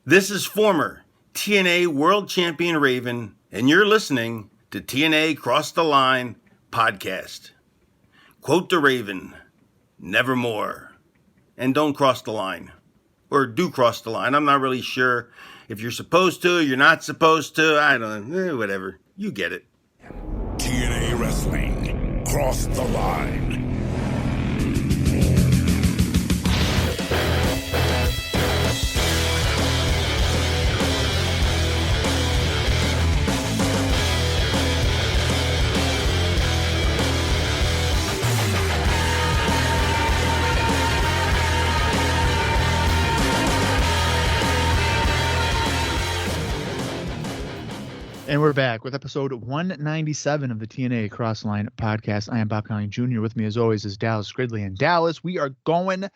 This is former TNA World Champion Raven, and you're listening to TNA Cross the Line podcast. Quote the Raven, nevermore. And don't cross the line. Or do cross the line. I'm not really sure if you're supposed to, you're not supposed to. I don't know. Whatever. You get it. TNA Wrestling. Cross the line. And we're back with episode 197 of the TNA Crossline podcast. I am Colling Jr. With me, as always, is Dallas Gridley. And Dallas, we are going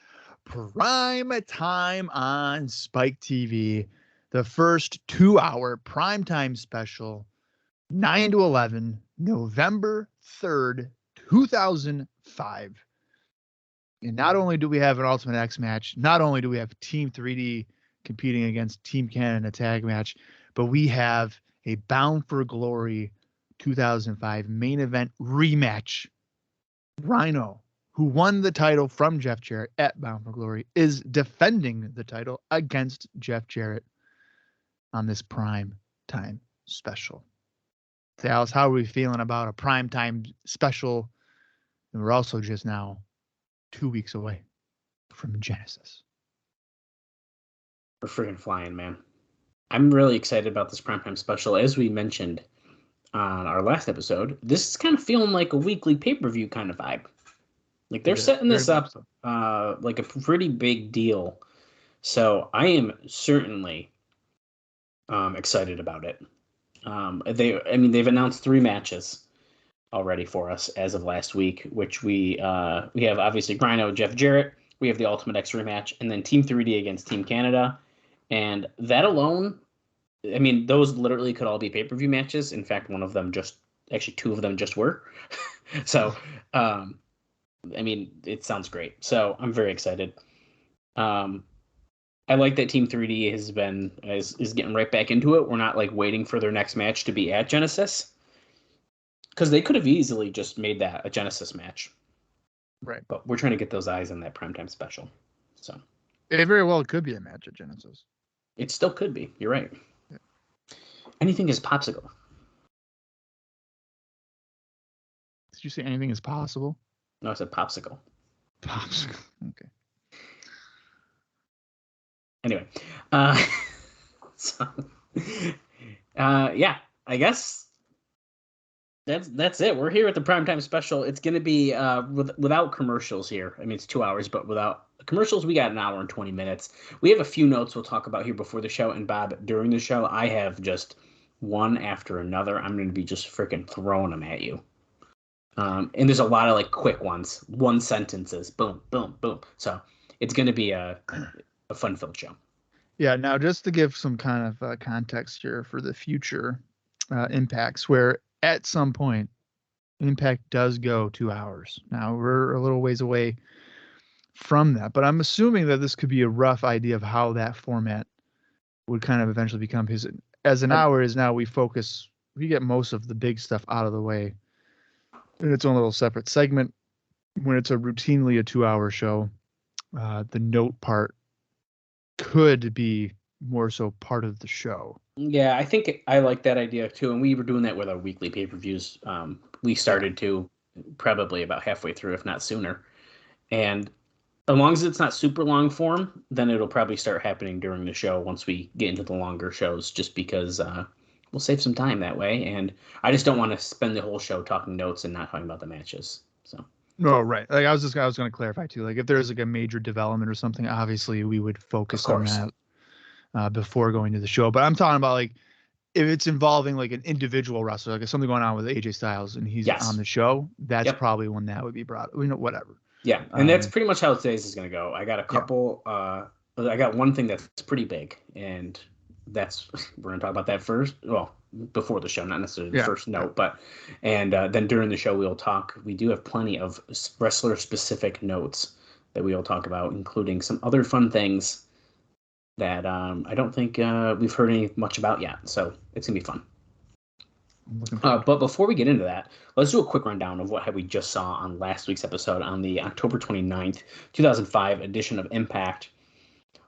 prime time on Spike TV. The first 2-hour primetime special, 9 to 11, November 3rd, 2005. And not only do we have an Ultimate X match, not only do we have Team 3D competing against Team Canada in a tag match, but we have a Bound for Glory 2005 main event rematch. Rhino, who won the title from Jeff Jarrett at Bound for Glory, is defending the title against Jeff Jarrett on this prime time special. Dallas, how are we feeling about a prime time special? And we're also just now 2 weeks away from Genesis. We're freaking flying, man. I'm really excited about this primetime special. As we mentioned on our last episode, this is kind of feeling like a weekly pay-per-view kind of vibe. Like they're setting this up like a pretty big deal. So I am certainly excited about it. They've announced 3 matches already for us as of last week, which we have obviously Rhino, Jeff Jarrett. We have the Ultimate X rematch, and then Team 3D against Team Canada. And that alone, I mean, those literally could all be pay-per-view matches. In fact, 2 of them just were. So, it sounds great. So I'm very excited. I like that Team 3D is getting right back into it. We're not like waiting for their next match to be at Genesis, because they could have easily just made that a Genesis match. Right. But we're trying to get those eyes on that primetime special. So it very well could be a match at Genesis. It still could be. You're right. Yeah. Anything is popsicle. Did you say anything is possible? No, I said popsicle. Popsicle. Okay. Anyway, yeah, I guess that's it. We're here at the primetime special. It's going to be without commercials here. I mean, it's 2 hours, but without commercials, we got an hour and 20 minutes. We have a few notes we'll talk about here before the show, and Bob, during the show, I have just one after another. I'm going to be just freaking throwing them at you. And there's a lot of like quick ones, 1 sentences, boom, boom, boom. So it's going to be a fun-filled show. Yeah. Now, just to give some kind of context here for the future impacts, where at some point Impact does go 2 hours. Now we're a little ways away from that, but I'm assuming that this could be a rough idea of how that format would kind of eventually become. His as an hour is now, we get most of the big stuff out of the way in its own little separate segment. When it's routinely a 2-hour show, the note part could be more so part of the show. Yeah, I think I like that idea too, and we were doing that with our weekly pay-per-views. We started to probably about halfway through, if not sooner, and as long as it's not super long form, then it'll probably start happening during the show once we get into the longer shows, just because we'll save some time that way. And I just don't want to spend the whole show talking notes and not talking about the matches. So. No, right. Like I was going to clarify too. Like if there's like a major development or something, obviously we would focus on that before going to the show. But I'm talking about like if it's involving like an individual wrestler, like if something going on with AJ Styles and he's on the show, that's probably when that would be brought. Whatever. Yeah, and that's pretty much how today's is going to go. I got a couple. I got one thing that's pretty big, and that's we're going to talk about that first. Well, before the show, not necessarily the first note, but and then during the show we'll talk. We do have plenty of wrestler specific notes that we'll talk about, including some other fun things that I don't think we've heard any much about yet. So it's going to be fun. But before we get into that, let's do a quick rundown of what we just saw on last week's episode on the October 29th, 2005 edition of Impact.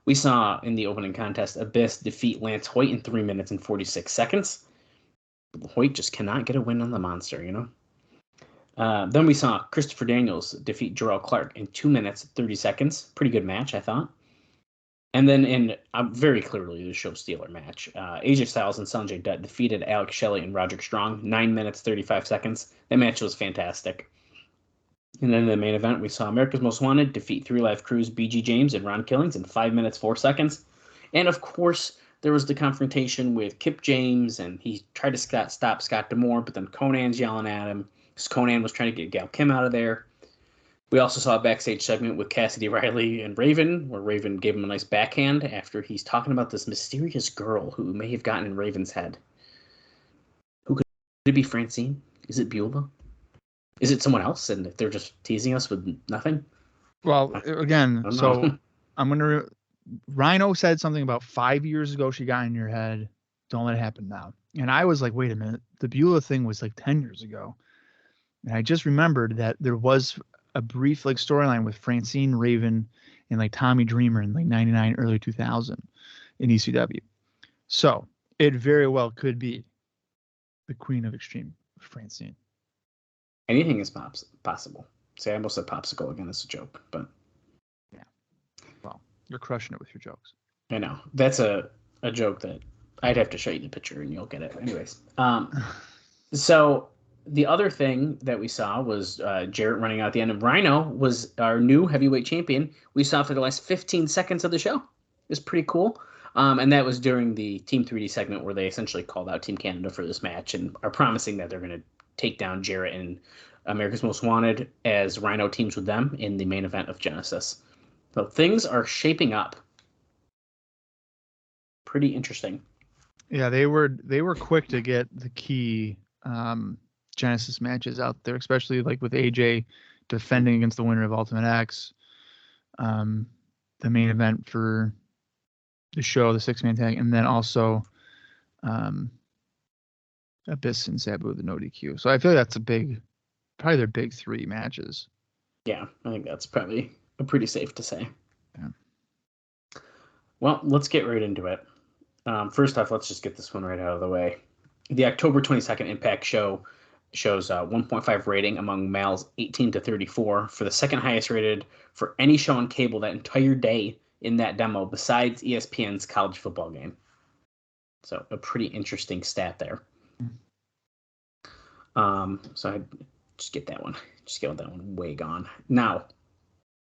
We saw in the opening contest Abyss defeat Lance Hoyt in 3 minutes and 46 seconds. Hoyt just cannot get a win on the monster, you know? Then we saw Christopher Daniels defeat Jarrell Clark in 2 minutes, 30 seconds. Pretty good match, I thought. And then in very clearly the show stealer match, AJ Styles and Sanjay Dutt defeated Alex Shelley and Roderick Strong, 9 minutes, 35 seconds. That match was fantastic. And then in the main event, we saw America's Most Wanted defeat Three Live Crew's BG James and Ron Killings in 5 minutes, 4 seconds. And of course, there was the confrontation with Kip James, and he tried to stop Scott D'Amore, but then Conan's yelling at him because Conan was trying to get Gail Kim out of there. We also saw a backstage segment with Cassidy Riley and Raven, where Raven gave him a nice backhand after he's talking about this mysterious girl who may have gotten in Raven's head. Who could it be? Francine? Is it Beulah? Is it someone else? And they're just teasing us with nothing? Well, again, so I'm going to... Rhino said something about 5 years ago she got in your head. Don't let it happen now. And I was like, wait a minute. The Beulah thing was like 10 years ago. And I just remembered that there was a brief like storyline with Francine, Raven, and like Tommy Dreamer in like 99, early 2000 in ECW. So it very well could be the Queen of Extreme, Francine. Anything is possible. See, I almost said popsicle again as a joke, but yeah. Well, you're crushing it with your jokes. I know. That's a joke that I'd have to show you the picture and you'll get it. Anyways. So the other thing that we saw was Jarrett running out at the end, and Rhino was our new heavyweight champion. We saw for the last 15 seconds of the show. It was pretty cool. And that was during the Team 3D segment where they essentially called out Team Canada for this match and are promising that they're going to take down Jarrett and America's Most Wanted as Rhino teams with them in the main event of Genesis. So things are shaping up. Pretty interesting. Yeah, they were quick to get the key Genesis matches out there, especially like with AJ defending against the winner of Ultimate X, the main event for the show, the 6-man tag, and then also Abyss and Sabu with the no DQ. So I feel like that's probably their big 3 matches. Yeah, I think that's probably pretty safe to say. Yeah. Well, let's get right into it. First off, let's just get this one right out of the way. The October 22nd Impact show shows 1.5 rating among males 18 to 34 for the second highest rated for any show on cable that entire day in that demo besides ESPN's college football game. So a pretty interesting stat there. So I just get that one. Just get that one way gone. Now,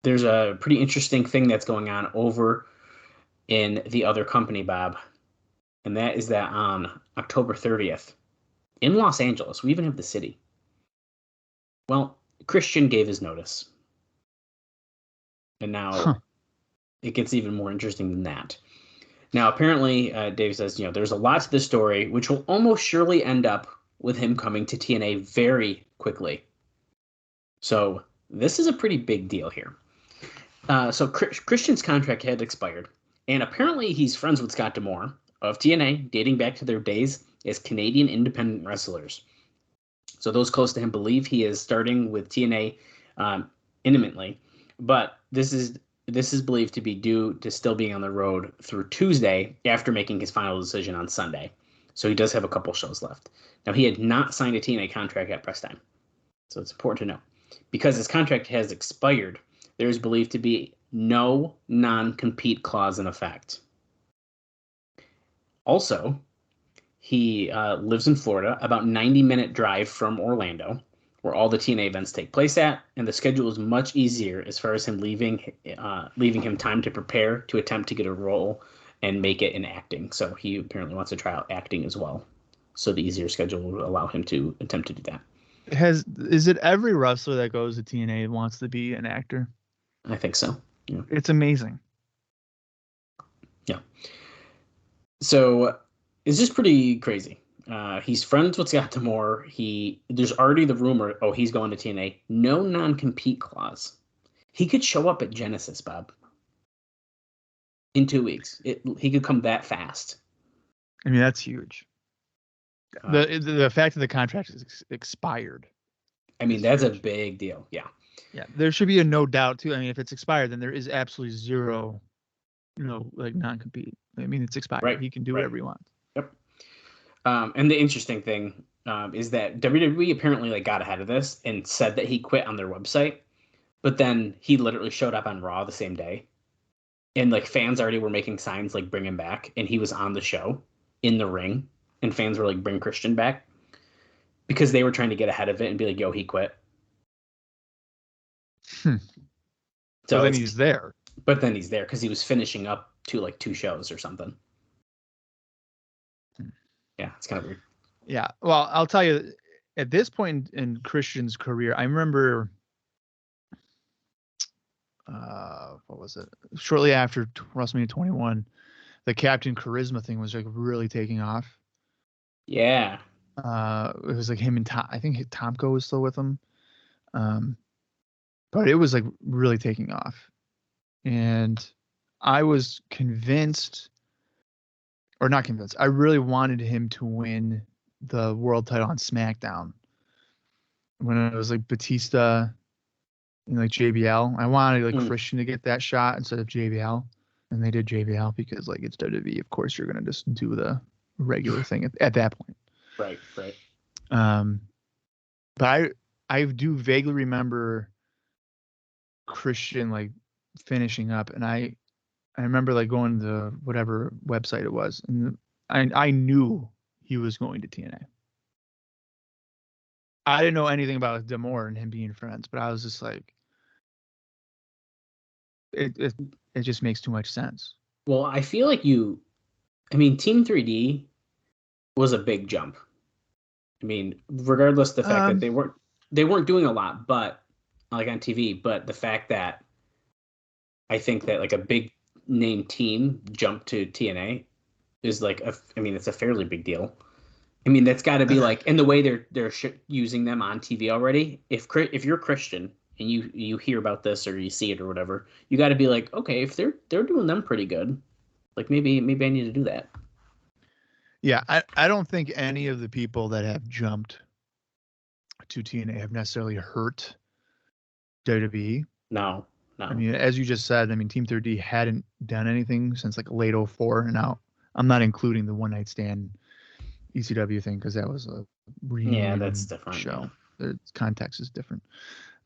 there's a pretty interesting thing that's going on over in the other company, Bob. And that is that on October 30th, in Los Angeles, we even have the city. Well, Christian gave his notice. And now it gets even more interesting than that. Now, apparently, Dave says, there's a lot to this story, which will almost surely end up with him coming to TNA very quickly. So this is a pretty big deal here. So Christian's contract had expired. And apparently he's friends with Scott D'Amore of TNA, dating back to their days as Canadian independent wrestlers. So those close to him believe he is starting with TNA intimately, but this is believed to be due to still being on the road through Tuesday after making his final decision on Sunday. So he does have a couple shows left. Now, he had not signed a TNA contract at press time, so it's important to know. Because his contract has expired, there is believed to be no non-compete clause in effect. Also, he lives in Florida, about 90-minute drive from Orlando, where all the TNA events take place at, and the schedule is much easier as far as him leaving him time to prepare to attempt to get a role and make it in acting. So he apparently wants to try out acting as well. So the easier schedule will allow him to attempt to do that. Is it every wrestler that goes to TNA wants to be an actor? I think so. Yeah. It's amazing. Yeah. So it's just pretty crazy. He's friends with Scott D'Amore. There's already the rumor, he's going to TNA. No non-compete clause. He could show up at Genesis, Bob. in 2 weeks. He could come that fast. I mean, that's huge. The fact that the contract is expired. I mean, that's huge. A big deal. Yeah. Yeah. There should be a no doubt too. I mean, if it's expired, then there is absolutely zero, like non-compete. I mean, it's expired. Right. He can do whatever he wants. Yep. And the interesting thing is that WWE apparently like got ahead of this and said that he quit on their website, but then he literally showed up on Raw the same day, and like fans already were making signs like bring him back, and he was on the show in the ring, and fans were like bring Christian back because they were trying to get ahead of it and be like, yo, he quit. So then he's there. But then he's there because he was finishing up to like 2 shows or something. Yeah, it's kind of weird. Yeah. Well, I'll tell you, at this point in Christian's career, I remember, what was it? Shortly after WrestleMania 21, the Captain Charisma thing was like really taking off. Yeah. It was like him and Tom. I think Tomko was still with him. But it was like really taking off. And I was convinced, or not convinced, I really wanted him to win the world title on SmackDown. When it was like Batista and like JBL, I wanted like Christian to get that shot instead of JBL. And they did JBL because like it's WWE. Of course, you're going to just do the regular thing at that point. Right. But I do vaguely remember Christian like finishing up, and I remember like going to whatever website it was, and I knew he was going to TNA. I didn't know anything about D'Amore and him being friends, but I was just like, it just makes too much sense. Well, I feel like Team 3D was a big jump. I mean, regardless of the fact that they weren't doing a lot, but like on TV, but the fact that I think that like a big name team jumped to TNA is like it's a fairly big deal. I mean, that's got to be like, and the way they're using them on TV already. If you're Christian and you hear about this or you see it or whatever, you got to be like, okay, if they're doing them pretty good, like maybe I need to do that. Yeah, I don't think any of the people that have jumped to TNA have necessarily hurt WWE. No. I mean, as you just said, Team 3D hadn't done anything since like late 04. And now I'm not including the one night stand ECW thing because that was a that's different show. Yeah. The context is different.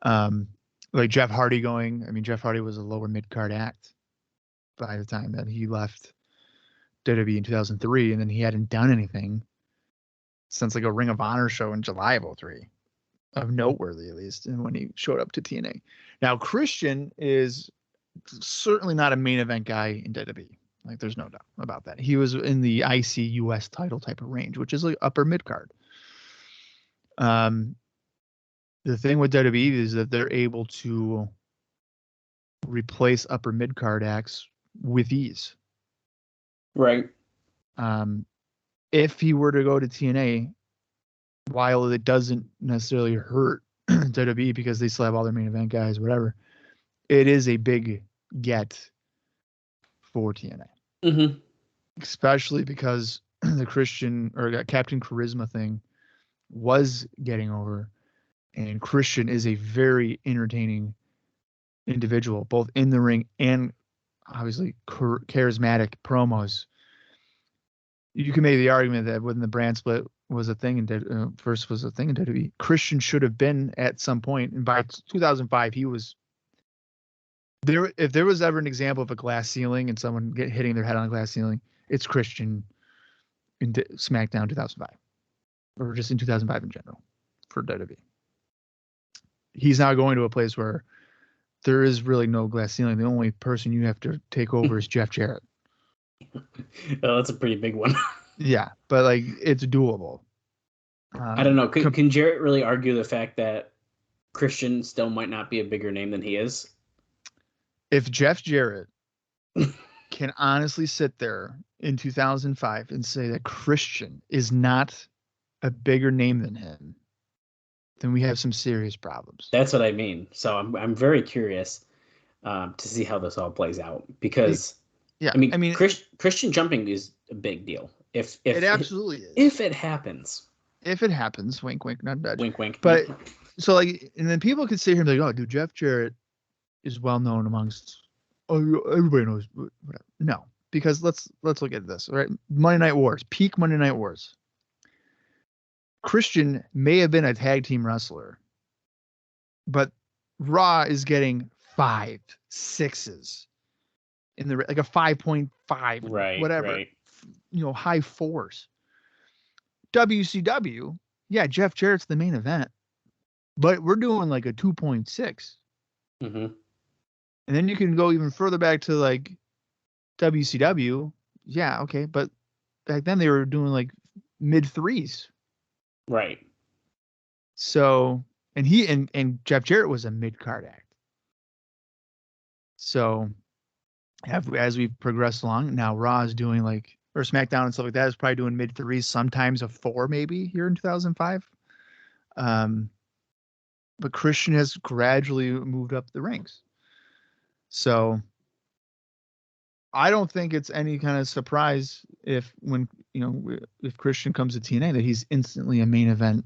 Like Jeff Hardy going. Jeff Hardy was a lower mid card act by the time that he left WWE in 2003, and then he hadn't done anything since like a Ring of Honor show in July of 03. Of noteworthy, at least, and when he showed up to TNA. Now, Christian is certainly not a main event guy in WWE. Like, there's no doubt about that. He was in the IC US title type of range, which is like upper mid card. The thing with WWE is that they're able to replace upper mid card acts with ease. Right. If he were to go to TNA, while it doesn't necessarily hurt WWE because they still have all their main event guys, whatever, it is a big get for TNA. Mm-hmm. Especially because the Christian or Captain Charisma thing was getting over, and Christian is a very entertaining individual, both in the ring and obviously charismatic promos. You can make the argument that when the brand split was a thing in first was a thing in WWE, Christian should have been at some point, and by 2005 he was there. If there was ever an example of a glass ceiling and someone hitting their head on a glass ceiling, it's Christian in SmackDown 2005, or just in 2005 in general for WWE. He's now going to a place where there is really no glass ceiling. The only person you have to take over is Jeff Jarrett. Oh, that's a pretty big one. Yeah, but like it's doable. I don't know. Can Jarrett really argue the fact that Christian still might not be a bigger name than he is? If Jeff Jarrett can honestly sit there in 2005 and say that Christian is not a bigger name than him, then we have some serious problems. That's what I mean. So I'm very curious to see how this all plays out, because Yeah, I mean, Christian jumping is a big deal. If it absolutely is. If it happens. If it happens, wink, wink, not nudge. Wink, wink. But so like, and then people could sit here and be like, "Oh, dude, Jeff Jarrett is well known amongst. Oh, everybody knows." Whatever. No, because let's look at this. Right, Monday Night Wars, peak Monday Night Wars. Christian may have been a tag team wrestler, but Raw is getting 5 6s in the like a 5.5, right, whatever, right. High 4s. WCW, yeah, Jeff Jarrett's the main event, but we're doing like a 2.6. Mm-hmm. And then you can go even further back to like WCW. Yeah, okay, but back then they were doing like mid 3s. Right. So, and he and Jeff Jarrett was a mid card act. So, as we progress along, now Raw is doing like, or SmackDown and stuff like that is probably doing mid 3s, sometimes a 4 maybe here in 2005. But Christian has gradually moved up the ranks. So I don't think it's any kind of surprise if Christian comes to TNA that he's instantly a main event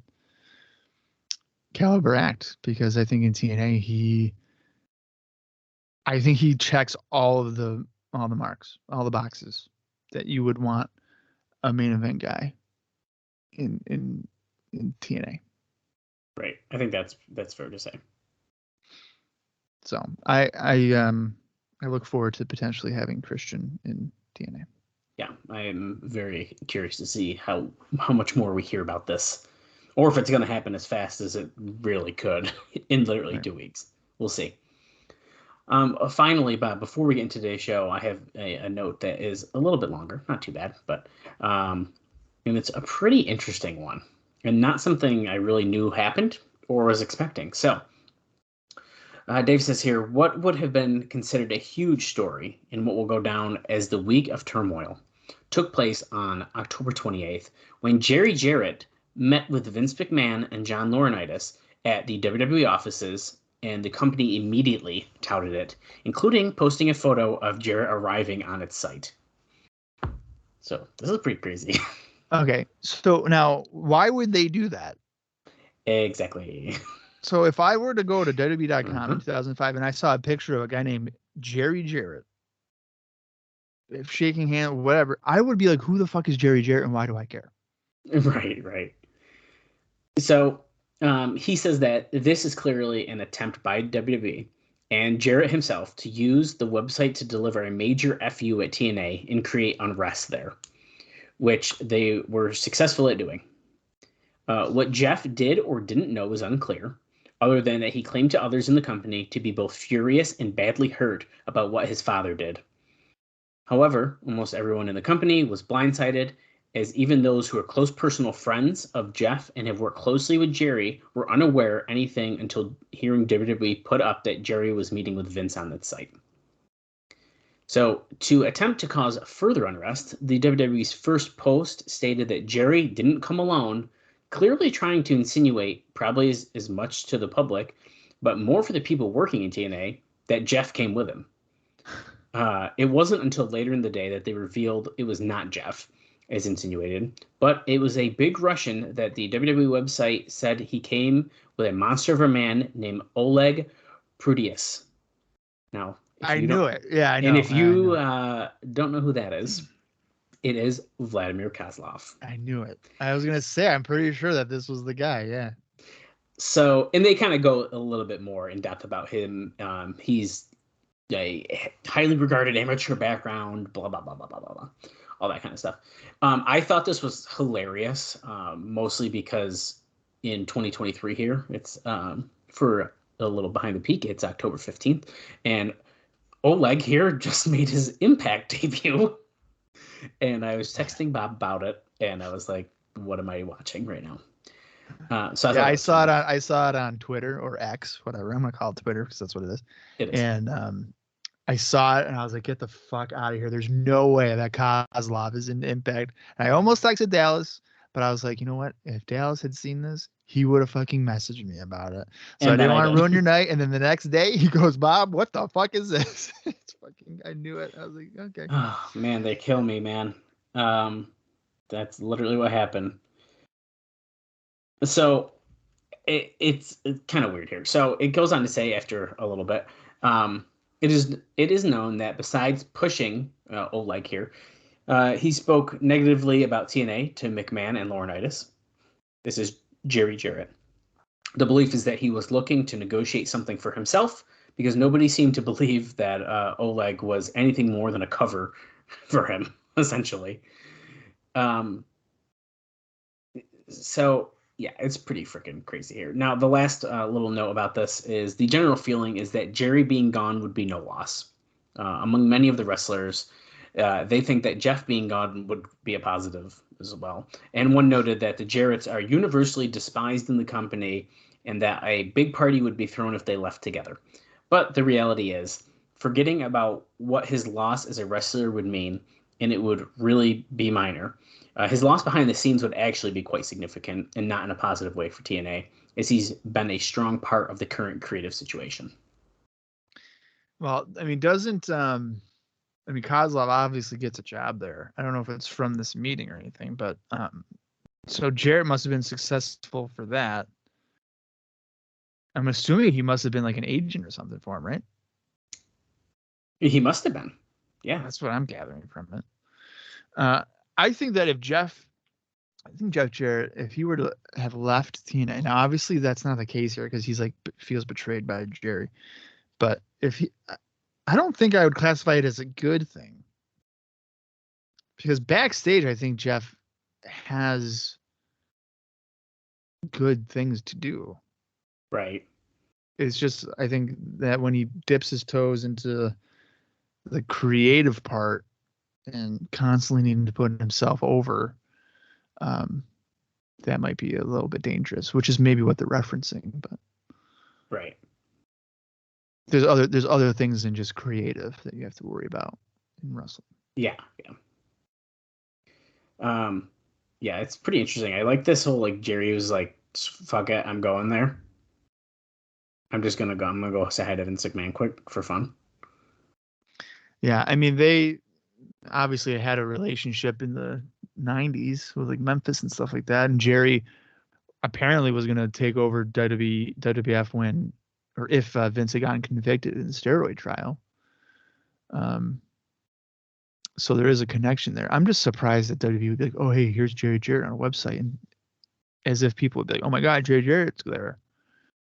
caliber act, because I think in TNA he checks all the marks, all the boxes that you would want a main event guy in TNA. Right. I think that's fair to say. So I look forward to potentially having Christian in TNA. Yeah, I am very curious to see how much more we hear about this, or if it's going to happen as fast as it really could in literally 2 weeks. We'll see. Finally, Bob, before we get into today's show, I have a note that is a little bit longer, not too bad, but and it's a pretty interesting one, and not something I really knew happened or was expecting. So, Dave says here, what would have been considered a huge story in what will go down as the Week of Turmoil took place on October 28th when Jerry Jarrett met with Vince McMahon and John Laurinaitis at the WWE offices, and the company immediately touted it, including posting a photo of Jarrett arriving on its site. So this is pretty crazy. Okay, so now why would they do that? Exactly. So if I were to go to WWE.com in 2005 and I saw a picture of a guy named Jerry Jarrett, if shaking hands, whatever, I would be like, who the fuck is Jerry Jarrett and why do I care? Right. So he says that this is clearly an attempt by WWE and Jarrett himself to use the website to deliver a major FU at TNA and create unrest there, which they were successful at doing. What Jeff did or didn't know is unclear, other than that he claimed to others in the company to be both furious and badly hurt about what his father did. However, almost everyone in the company was blindsided, as even those who are close personal friends of Jeff and have worked closely with Jerry were unaware anything until hearing WWE put up that Jerry was meeting with Vince on that site. So, to attempt to cause further unrest, the WWE's first post stated that Jerry didn't come alone, clearly trying to insinuate, probably as much to the public, but more for the people working in TNA, that Jeff came with him. It wasn't until later in the day that they revealed it was not Jeff, as insinuated, but it was a big Russian that the WWE website said he came with a monster of a man named Oleg Prudius. Now, I knew it. Yeah, I know. And if you don't know who that is, it is Vladimir Kozlov. I knew it. I was going to say, I'm pretty sure that this was the guy. Yeah. So, and they kind of go a little bit more in depth about him. He's a highly regarded amateur background, blah, blah, blah, blah, blah, blah, blah. All that kind of stuff. I thought this was hilarious, mostly because in 2023 here, it's for a little behind the peak, it's October 15th. And Oleg here just made his Impact debut. And I was texting Bob about it, and I was like, what am I watching right now? So I saw it on Twitter or X, whatever. I'm going to call it Twitter because that's what it is. It is. And I saw it and I was like, get the fuck out of here. There's no way that Kozlov is in Impact. And I almost texted Dallas, but I was like, you know what? If Dallas had seen this, he would have fucking messaged me about it. So And I then didn't I want to did. ruin your night. And then the next day he goes, Bob, what the fuck is this? It's fucking, I knew it. I was like, okay. Oh man, they kill me, man. That's literally what happened. So it's kind of weird here. So it goes on to say after a little bit, it is known that besides pushing Oleg here, he spoke negatively about TNA to McMahon and Laurinaitis. This is Jerry Jarrett. The belief is that he was looking to negotiate something for himself because nobody seemed to believe that Oleg was anything more than a cover for him, essentially. So yeah, it's pretty freaking crazy here. Now, the last little note about this is the general feeling is that Jerry being gone would be no loss. Among many of the wrestlers, they think that Jeff being gone would be a positive as well. And one noted that the Jarretts are universally despised in the company and that a big party would be thrown if they left together. But the reality is, forgetting about what his loss as a wrestler would mean, and it would really be minor. His loss behind the scenes would actually be quite significant and not in a positive way for TNA, as he's been a strong part of the current creative situation. Well, I mean, Kozlov obviously gets a job there. I don't know if it's from this meeting or anything, but so Jarrett must have been successful for that. I'm assuming he must have been like an agent or something for him, right? He must have been. Yeah. That's what I'm gathering from it. I think Jeff Jarrett, if he were to have left TNA, now obviously that's not the case here because he's like feels betrayed by Jerry. But I don't think I would classify it as a good thing because backstage, I think Jeff has good things to do. Right. It's just, I think that when he dips his toes into the creative part and constantly needing to put himself over, that might be a little bit dangerous, which is maybe what they're referencing. But right, there's other things than just creative that you have to worry about in wrestling. Yeah. Yeah, it's pretty interesting. I like this whole like Jerry was like, "Fuck it, I'm going there. I'm gonna go say hi to Vince McMahon quick for fun." Yeah, I mean they obviously had a relationship in the 90s with like Memphis and stuff like that, and Jerry apparently was going to take over WWF when or if Vince had gotten convicted in the steroid trial. So there is a connection there. I'm just surprised that WWE would be like, oh, hey, here's Jerry Jarrett on a website, and as if people would be like, oh my God, Jerry Jarrett's there.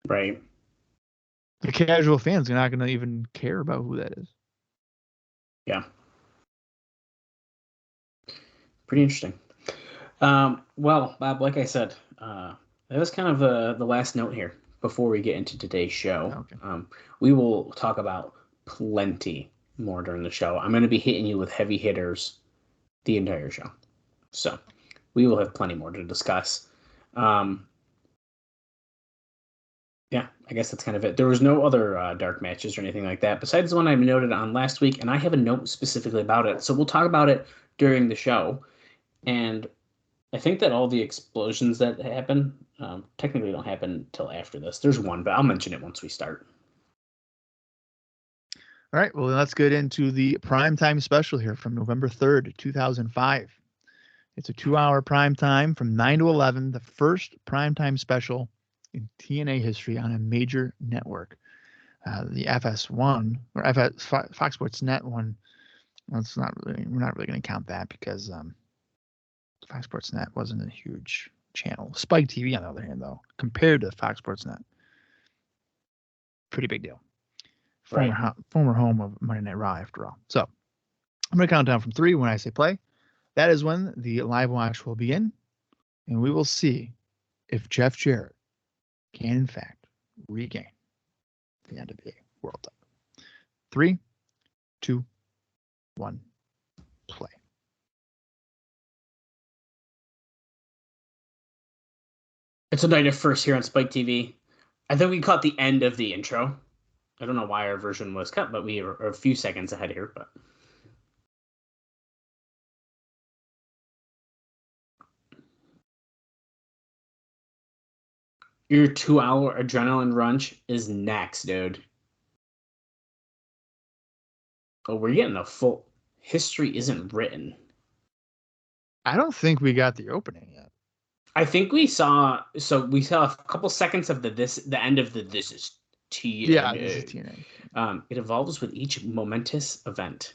Right. The casual fans are not going to even care about who that is. Yeah. Pretty interesting. Well, Bob, like I said, that was kind of the last note here before we get into today's show. Okay. We will talk about plenty more during the show. I'm going to be hitting you with heavy hitters the entire show. So we will have plenty more to discuss. Yeah, I guess that's kind of it. There was no other dark matches or anything like that besides the one I noted on last week, and I have a note specifically about it. So we'll talk about it during the show. And I think that all the explosions that happen technically don't happen until after this. There's one, but I'll mention it once we start. All right, well, let's get into the primetime special here from November 3rd, 2005. It's a 2-hour primetime from 9 to 11, the first primetime special in TNA history on a major network. The FS1 or Fox Sports Net one. Well, we're not really going to count that because Fox Sports Net wasn't a huge channel. Spike TV, on the other hand, though, compared to Fox Sports Net, pretty big deal. Former home of Monday Night Raw, after all. So I'm going to count down from 3 when I say play. That is when the live watch will begin, and we will see if Jeff Jarrett can, in fact, regain the NWA World Title. 3, 2, 1, play. It's a night of first here on Spike TV. I think we caught the end of the intro. I don't know why our version was cut, but we are a few seconds ahead here. But Your 2-hour adrenaline rush is next, dude. Oh, we're getting a full history isn't written. I don't think we got the opening yet. I think we saw a couple seconds of the end of this is TNA. Yeah, this is TNA. It evolves with each momentous event.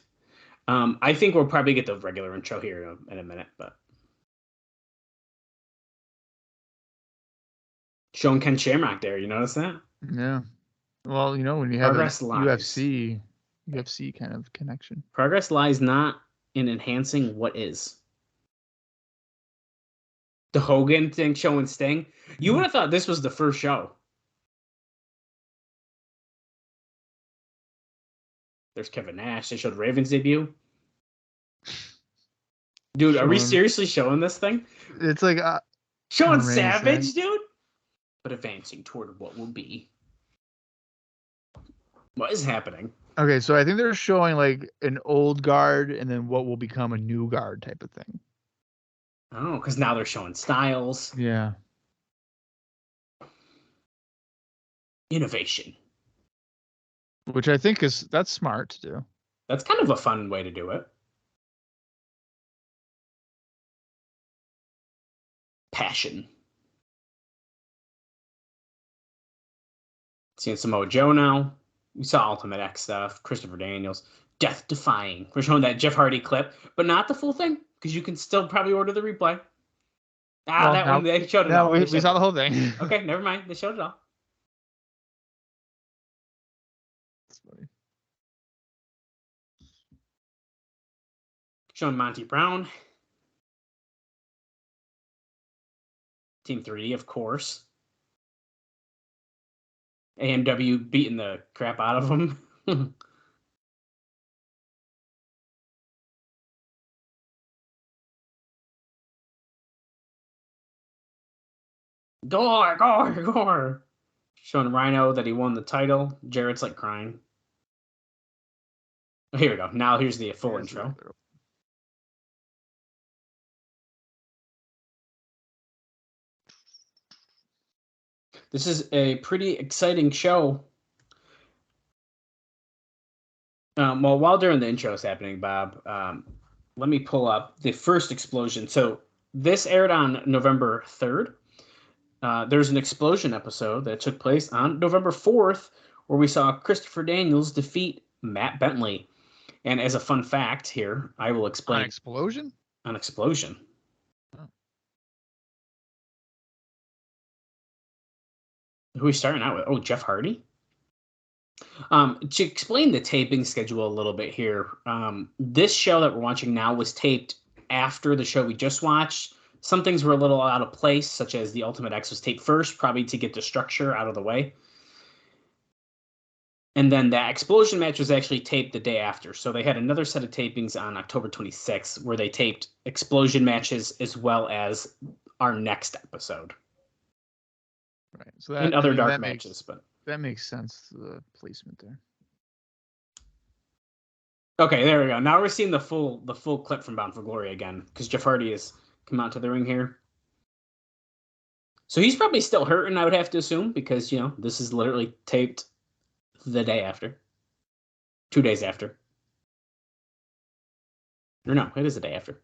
I think we'll probably get the regular intro here in a minute, but showing Ken Shamrock there, you notice that? Yeah. Well, when you have Progress a lies. UFC kind of connection. Progress lies not in enhancing what is. The Hogan thing showing Sting. You would have thought this was the first show. There's Kevin Nash. They showed Raven's debut. Dude, are we seriously showing this thing? It's like showing Savage, dude? But advancing toward what will be. What is happening? Okay, so I think they're showing like an old guard and then what will become a new guard type of thing. Oh, because now they're showing styles. Yeah. Innovation. Which I think that's smart to do. That's kind of a fun way to do it. Passion. Seeing Samoa Joe now. We saw Ultimate X stuff. Christopher Daniels. Death Defying. We're showing that Jeff Hardy clip, but not the full thing, because you can still probably order the replay. One, they showed it all. We saw the whole thing. Okay, never mind. They showed it all. That's funny. Showing Monty Brown. Team 3D, of course. AMW beating the crap out of them. Gore. Showing Rhino that he won the title. Jarrett's like crying. Here we go. Now here's the full intro. This is a pretty exciting show. While during the intro is happening, Bob, let me pull up the first explosion. So this aired on November 3rd. There's an explosion episode that took place on November 4th where we saw Christopher Daniels defeat Matt Bentley. And as a fun fact here, I will explain. An explosion? An explosion. Oh. Who are we starting out with? Oh, Jeff Hardy? To explain the taping schedule a little bit here, this show that we're watching now was taped after the show we just watched. Some things were a little out of place, such as the Ultimate X was taped first, probably to get the structure out of the way. And then that explosion match was actually taped the day after. So they had another set of tapings on October 26th where they taped explosion matches as well as our next episode. Right. So and other dark matches, but that makes sense, the placement there. Okay, there we go. Now we're seeing the full clip from Bound for Glory again, because Jeff Hardy has come out to the ring here. So he's probably still hurting, I would have to assume, because this is literally taped the day after. 2 days after. Or no, it is the day after.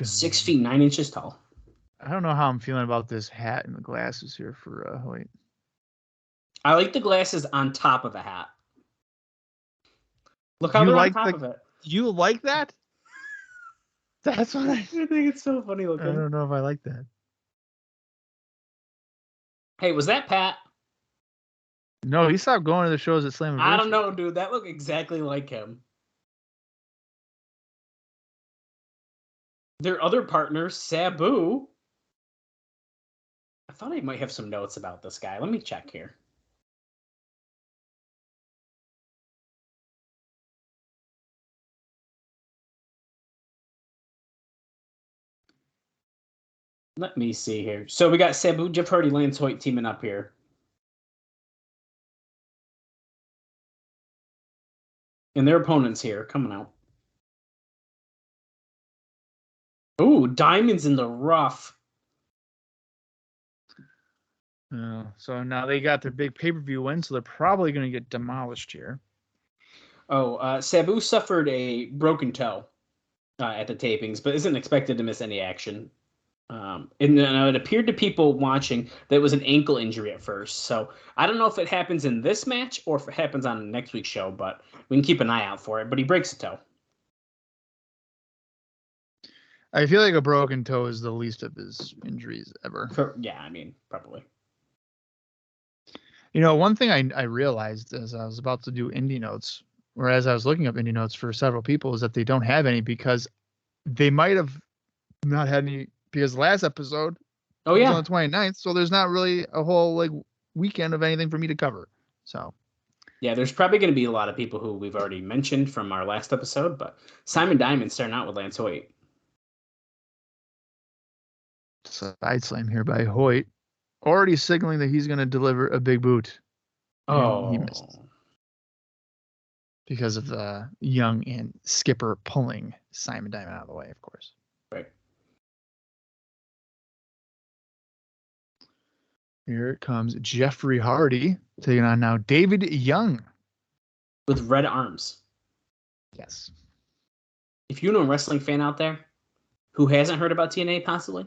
6 feet 9 inches tall. I don't know how I'm feeling about this hat and the glasses here for Hoyt. I like the glasses on top of the hat. Look how they're on top of it. You like that? That's what I think it's so funny looking. I don't know if I like that. Hey, was that Pat? No, he stopped going to the shows at Slammiversary. I don't know, dude. That looked exactly like him. Their other partner, Sabu. I thought I might have some notes about this guy. Let me check here. Let me see here. So we got Sabu, Jeff Hardy, Lance Hoyt teaming up here. And their opponents here coming out. Ooh, diamonds in the rough. So now they got their big pay-per-view win, so they're probably going to get demolished here. Sabu suffered a broken toe at the tapings, but isn't expected to miss any action. It appeared to people watching that it was an ankle injury at first. So I don't know if it happens in this match or if it happens on next week's show, but we can keep an eye out for it. But he breaks a toe. I feel like a broken toe is the least of his injuries ever. Probably. One thing I realized as I was about to do indie notes, or as I was looking up indie notes for several people, is that they don't have any because they might have not had any because last episode was on the 29th, so there's not really a whole weekend of anything for me to cover. So yeah, there's probably going to be a lot of people who we've already mentioned from our last episode, but Simon Diamond starting out with Lance Hoyt. Side slam here by Hoyt, already signaling that he's going to deliver a big boot. And he missed because of Young and Skipper pulling Simon Diamond out of the way, of course. Right. Here comes Jeffrey Hardy taking on now David Young. With red arms. Yes. If you know a wrestling fan out there who hasn't heard about TNA possibly,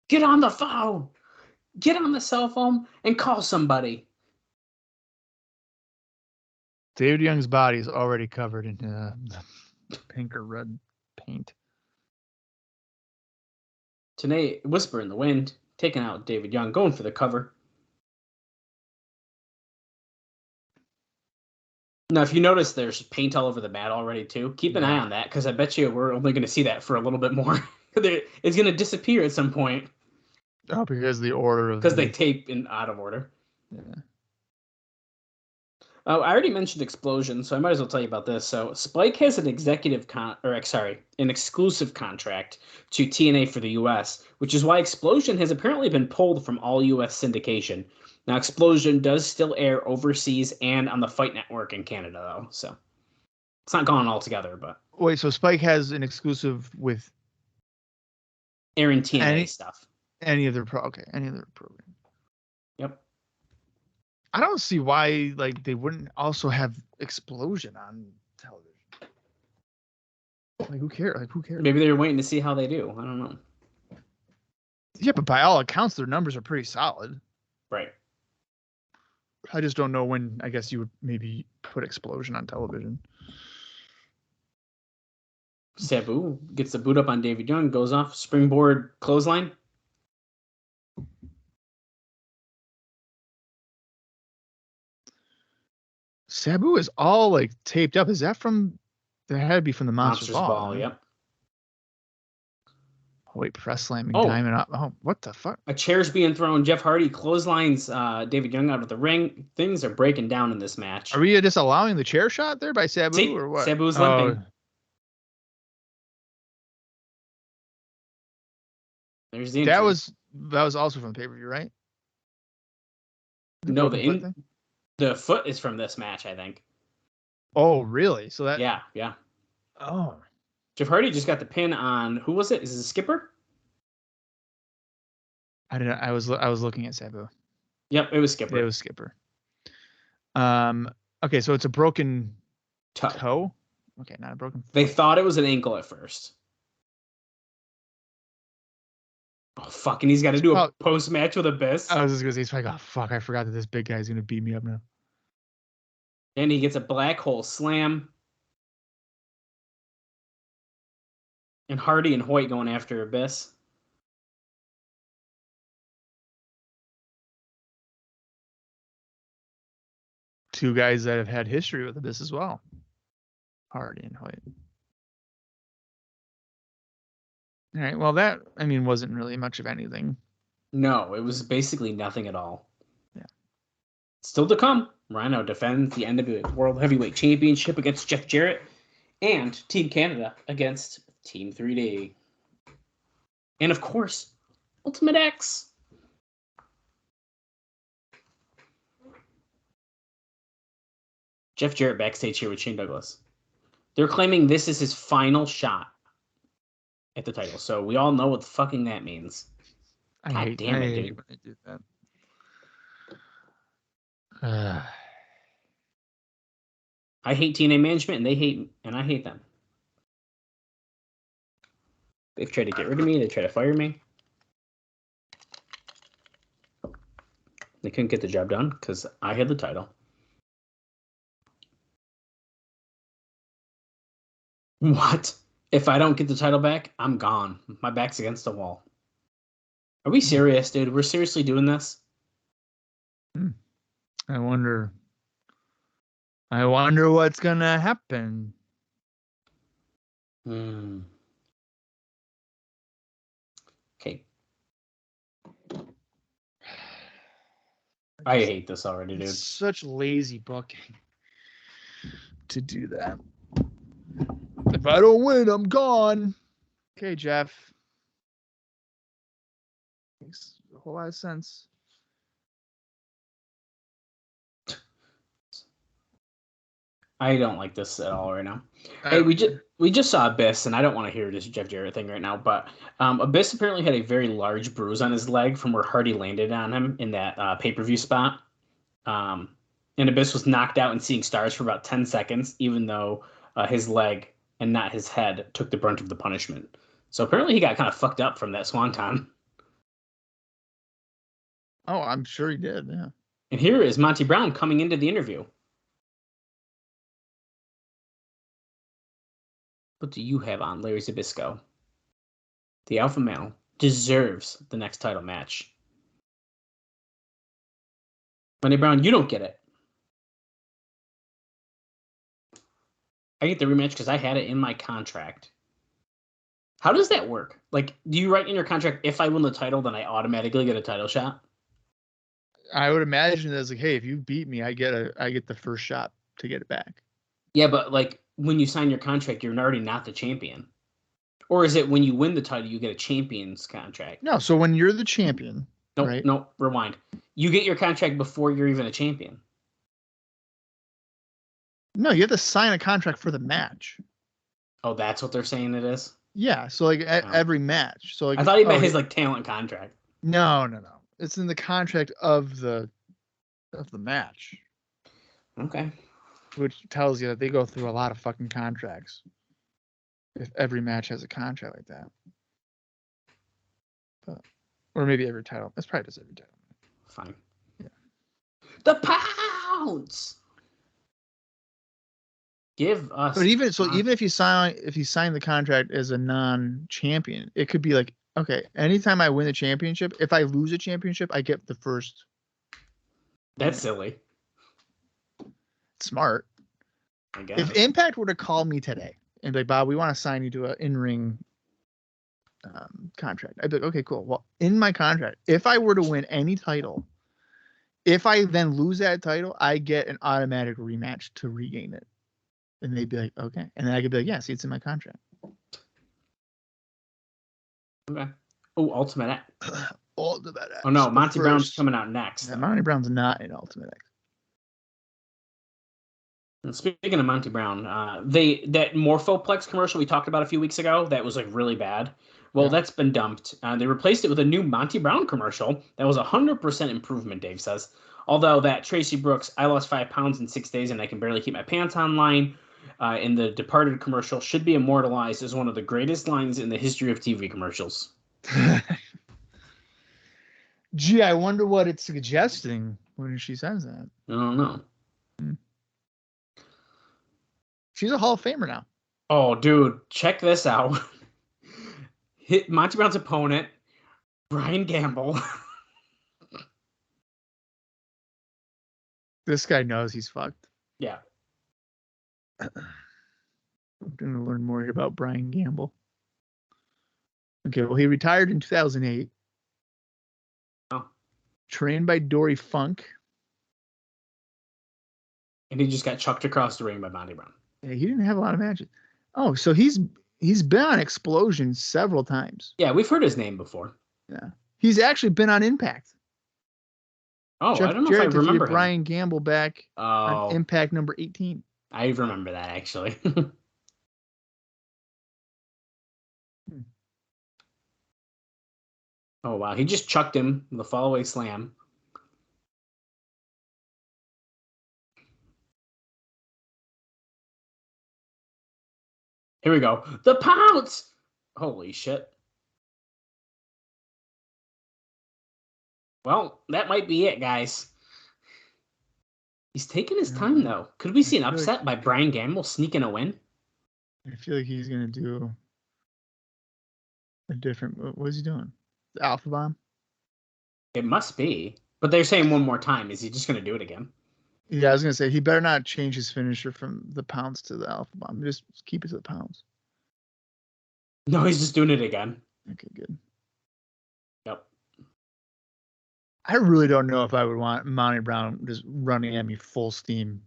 get on the phone. Get on the cell phone and call somebody. David Young's body is already covered in pink or red paint. TNA Whisper in the Wind, taking out David Young, going for the cover. Now, if you notice, there's paint all over the mat already, too. Keep an eye on that, because I bet you we're only going to see that for a little bit more. It's going to disappear at some point. Oh, because the order of... Because they tape in out of order. Yeah. I already mentioned Explosion, so I might as well tell you about this. So Spike has an an exclusive contract to TNA for the U.S., which is why Explosion has apparently been pulled from all U.S. syndication. Now, Explosion does still air overseas and on the Fight Network in Canada, though. So it's not gone altogether, but... Wait, so Spike has an exclusive with... airing TNA stuff. Any other program. Yep. I don't see why they wouldn't also have Explosion on television. Who cares? Maybe they're waiting to see how they do. I don't know. Yeah, but by all accounts, their numbers are pretty solid. Right. I just don't know when. I guess you would maybe put Explosion on television. Sabu gets the boot up on David Young, goes off springboard clothesline. Sabu is all taped up. Is that from? That had to be from the Monsters Ball. Right? Yep. Wait, press slamming Diamond up. Oh, what the fuck? A chair's being thrown. Jeff Hardy clotheslines David Young out of the ring. Things are breaking down in this match. Are we just allowing the chair shot there by Sabu or what? Sabu's limping. There's the that was also from the pay-per-view, right? No, the foot is from this match, I think. Oh, really? So that yeah. Oh. Jeff Hardy just got the pin on who was it? Is it Skipper? I don't know. I was looking at Sabu. Yep, it was Skipper. It was Skipper. Okay, so it's a broken toe. Okay, not a broken foot. They thought it was an ankle at first. Oh fuck! And he's got to do a post match with Abyss. I was just gonna say, he's like, oh fuck! I forgot that this big guy's gonna beat me up now. And he gets a black hole slam. And Hardy and Hoyt going after Abyss. Two guys that have had history with Abyss as well. Hardy and Hoyt. All right. Well, that, wasn't really much of anything. No, it was basically nothing at all. Yeah. Still to come, Rhino defends the NWA World Heavyweight Championship against Jeff Jarrett and Team Canada against Team 3D. And of course, Ultimate X. Jeff Jarrett backstage here with Shane Douglas. They're claiming this is his final shot at the title. So we all know what the fucking that means. I God hate damn it, dude. when they do that. I hate TNA management, and I hate them. They've tried to get rid of me. They try to fire me. They couldn't get the job done because I had the title. What? If I don't get the title back, I'm gone. My back's against the wall. Are we serious, dude? We're seriously doing this? I wonder what's gonna happen. Okay. I hate this already, dude. It's such lazy booking to do that. If I don't win, I'm gone. Okay, Jeff. Makes a whole lot of sense. I don't like this at all right now. Hey, we just saw Abyss, and I don't want to hear this Jeff Jarrett thing right now, but Abyss apparently had a very large bruise on his leg from where Hardy landed on him in that pay-per-view spot. And Abyss was knocked out and seeing stars for about 10 seconds, even though his leg and not his head took the brunt of the punishment. So apparently he got kind of fucked up from that swanton. Oh, I'm sure he did, yeah. And here is Monty Brown coming into the interview. What do you have on Larry Zbyszko? The alpha male deserves the next title match. Monty Brown, you don't get it. I get the rematch because I had it in my contract. How does that work? Like, do you write in your contract, if I win the title, then I automatically get a title shot? I would imagine it's like, hey, if you beat me, I get the first shot to get it back. Yeah, but like when you sign your contract, you're already not the champion. Or is it when you win the title, you get a champion's contract? No, so when you're the champion, No, right? no, rewind. You get your contract before you're even a champion. No, you have to sign a contract for the match. Oh, that's what they're saying it is? Yeah, so like every match. So like I thought he meant his like talent contract. No. It's in the contract of the match. Okay. Which tells you that they go through a lot of fucking contracts. If every match has a contract like that. Or maybe every title. That's probably just every title. Fine. Yeah. The pounds. Give us. But even if you sign the contract as a non-champion, it could be like, okay, anytime I win the championship, if I lose a championship, I get the first. That's silly. Smart. I guess. If Impact were to call me today and be like, Bob, we want to sign you to an in-ring contract, I'd be like, okay, cool. Well, in my contract, if I were to win any title, if I then lose that title, I get an automatic rematch to regain it. And they'd be like, okay. And then I could be like, yeah, see, it's in my contract. Okay. Oh, Ultimate X. Ultimate X. Oh, no. Monty Brown's coming out next. Yeah, Monty Brown's not in Ultimate X. And speaking of Monty Brown, that Morphoplex commercial we talked about a few weeks ago, that was like really bad. Well, that's been dumped. They replaced it with a new Monty Brown commercial that was 100% improvement, Dave says. Although that Tracy Brooks, I lost 5 pounds in 6 days and I can barely keep my pants on line, in the Departed commercial should be immortalized as one of the greatest lines in the history of TV commercials. Gee, I wonder what it's suggesting when she says that. I don't know. She's a Hall of Famer now. Oh, dude, check this out. Hit Monty Brown's opponent, Brian Gamble. This guy knows he's fucked. Yeah. I'm going to learn more about Brian Gamble. Okay, well, he retired in 2008. Oh. Trained by Dory Funk. And he just got chucked across the ring by Monty Brown. Yeah, he didn't have a lot of matches. Oh, so he's been on Explosion several times. Yeah, we've heard his name before. Yeah. He's actually been on Impact. Oh, Jeff I don't know Jarrett if I remember him. Brian Gamble back on Impact number 18. I remember that, actually. Oh, wow. He just chucked him with a fall-away slam. Here we go. The pounce! Holy shit. Well, that might be it, guys. He's taking his time, though. Could we see an upset by Brian Gamble sneaking a win? I feel like he's going to do a different... What is he doing? The Alpha Bomb? It must be. But they're saying one more time. Is he just going to do it again? Yeah, I was going to say, he better not change his finisher from the pounce to the Alpha Bomb. Just keep it to the pounce. No, he's just doing it again. Okay, good. Yep. I really don't know if I would want Monty Brown just running at me full steam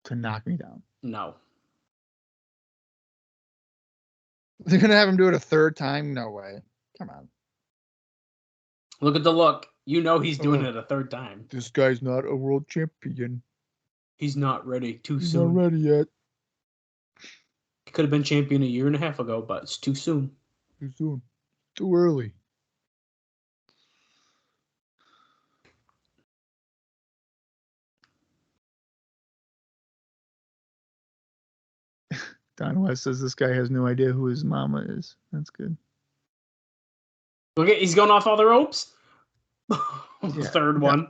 to knock me down. No. They're going to have him do it a third time? No way. Come on. Look at the look. You know he's doing it a third time. This guy's not a world champion. He's not ready. Too He's soon. not ready yet. He could have been champion a year and a half ago, but it's too soon. Too soon. Too early. Don West says this guy has no idea who his mama is. That's good. Look at, he's going off all the ropes. The third one.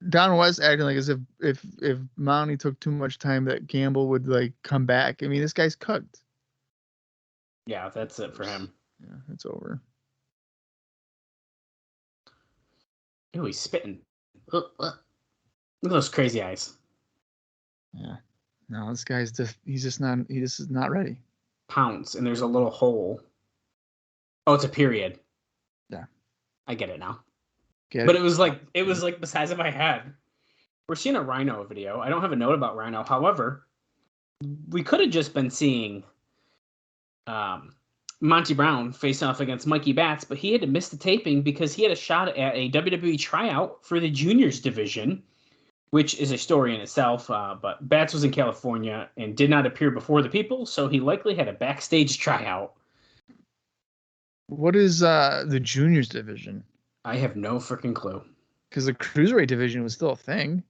Don West acting like as if Monty took too much time that Gamble would like come back. I mean, this guy's cooked. Yeah, that's it for him. Yeah, it's over. Oh, he's spitting. Look at those crazy eyes. Yeah. No, this guy's just he's just not ready. Pounce, and there's a little hole. Oh, it's a period. Yeah. I get it now. Get But it? it was like the size of my head. We're seeing a Rhino video. I don't have a note about Rhino. However, we could have just been seeing Monty Brown face off against Mikey Batts, but he had to miss the taping because he had a shot at a WWE tryout for the juniors division, which is a story in itself. But Batts was in California and did not appear before the people, so he likely had a backstage tryout. What is the juniors division? I have no freaking clue. Because the cruiserweight division was still a thing.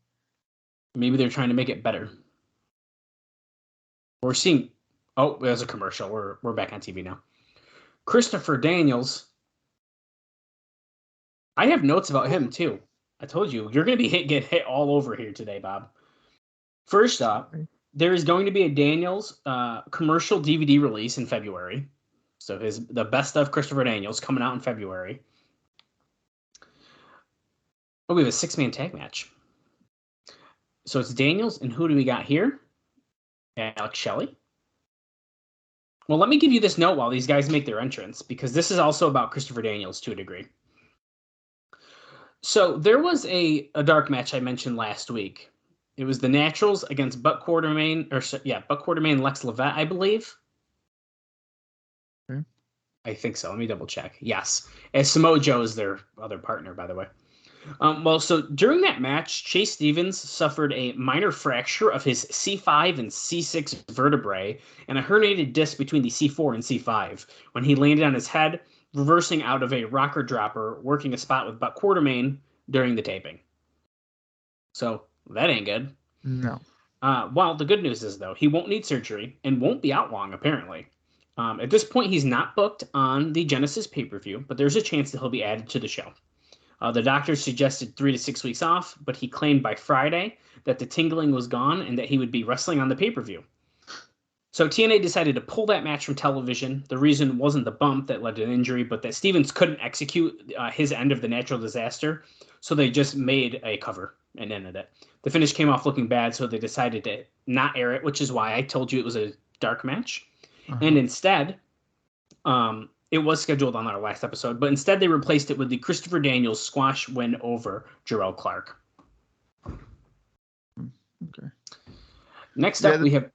Maybe they're trying to make it better. We're seeing. Oh, there's a commercial. We're back on TV now. Christopher Daniels. I have notes about him too. I told you you're going to be get hit all over here today, Bob. First up, there is going to be a Daniels commercial DVD release in February. So the best of Christopher Daniels coming out in February. Oh, we have a 6-man tag match. So it's Daniels, and who do we got here? Alex Shelley. Well, let me give you this note while these guys make their entrance, because this is also about Christopher Daniels to a degree. So there was a dark match I mentioned last week. It was the Naturals against Buck Quartermain, Buck Quartermain and Lex Levette, I believe. Okay. I think so. Let me double check. Yes. As Samoa Joe is their other partner, by the way. So during that match, Chase Stevens suffered a minor fracture of his C5 and C6 vertebrae and a herniated disc between the C4 and C5 when he landed on his head, reversing out of a rocker dropper, working a spot with Buck Quartermain during the taping. So that ain't good. No. Well, the good news is, though, he won't need surgery and won't be out long, apparently. At this point, he's not booked on the Genesis pay-per-view, but there's a chance that he'll be added to the show. The doctor suggested 3 to 6 weeks off, but he claimed by Friday that the tingling was gone and that he would be wrestling on the pay-per-view. So TNA decided to pull that match from television. The reason wasn't the bump that led to an injury, but that Stevens couldn't execute his end of the natural disaster, so they just made a cover and ended it. The finish came off looking bad, so they decided to not air it, which is why I told you it was a dark match. Uh-huh. And instead, it was scheduled on our last episode, but instead they replaced it with the Christopher Daniels squash win over Jarrell Clark. Okay. Next up, we have...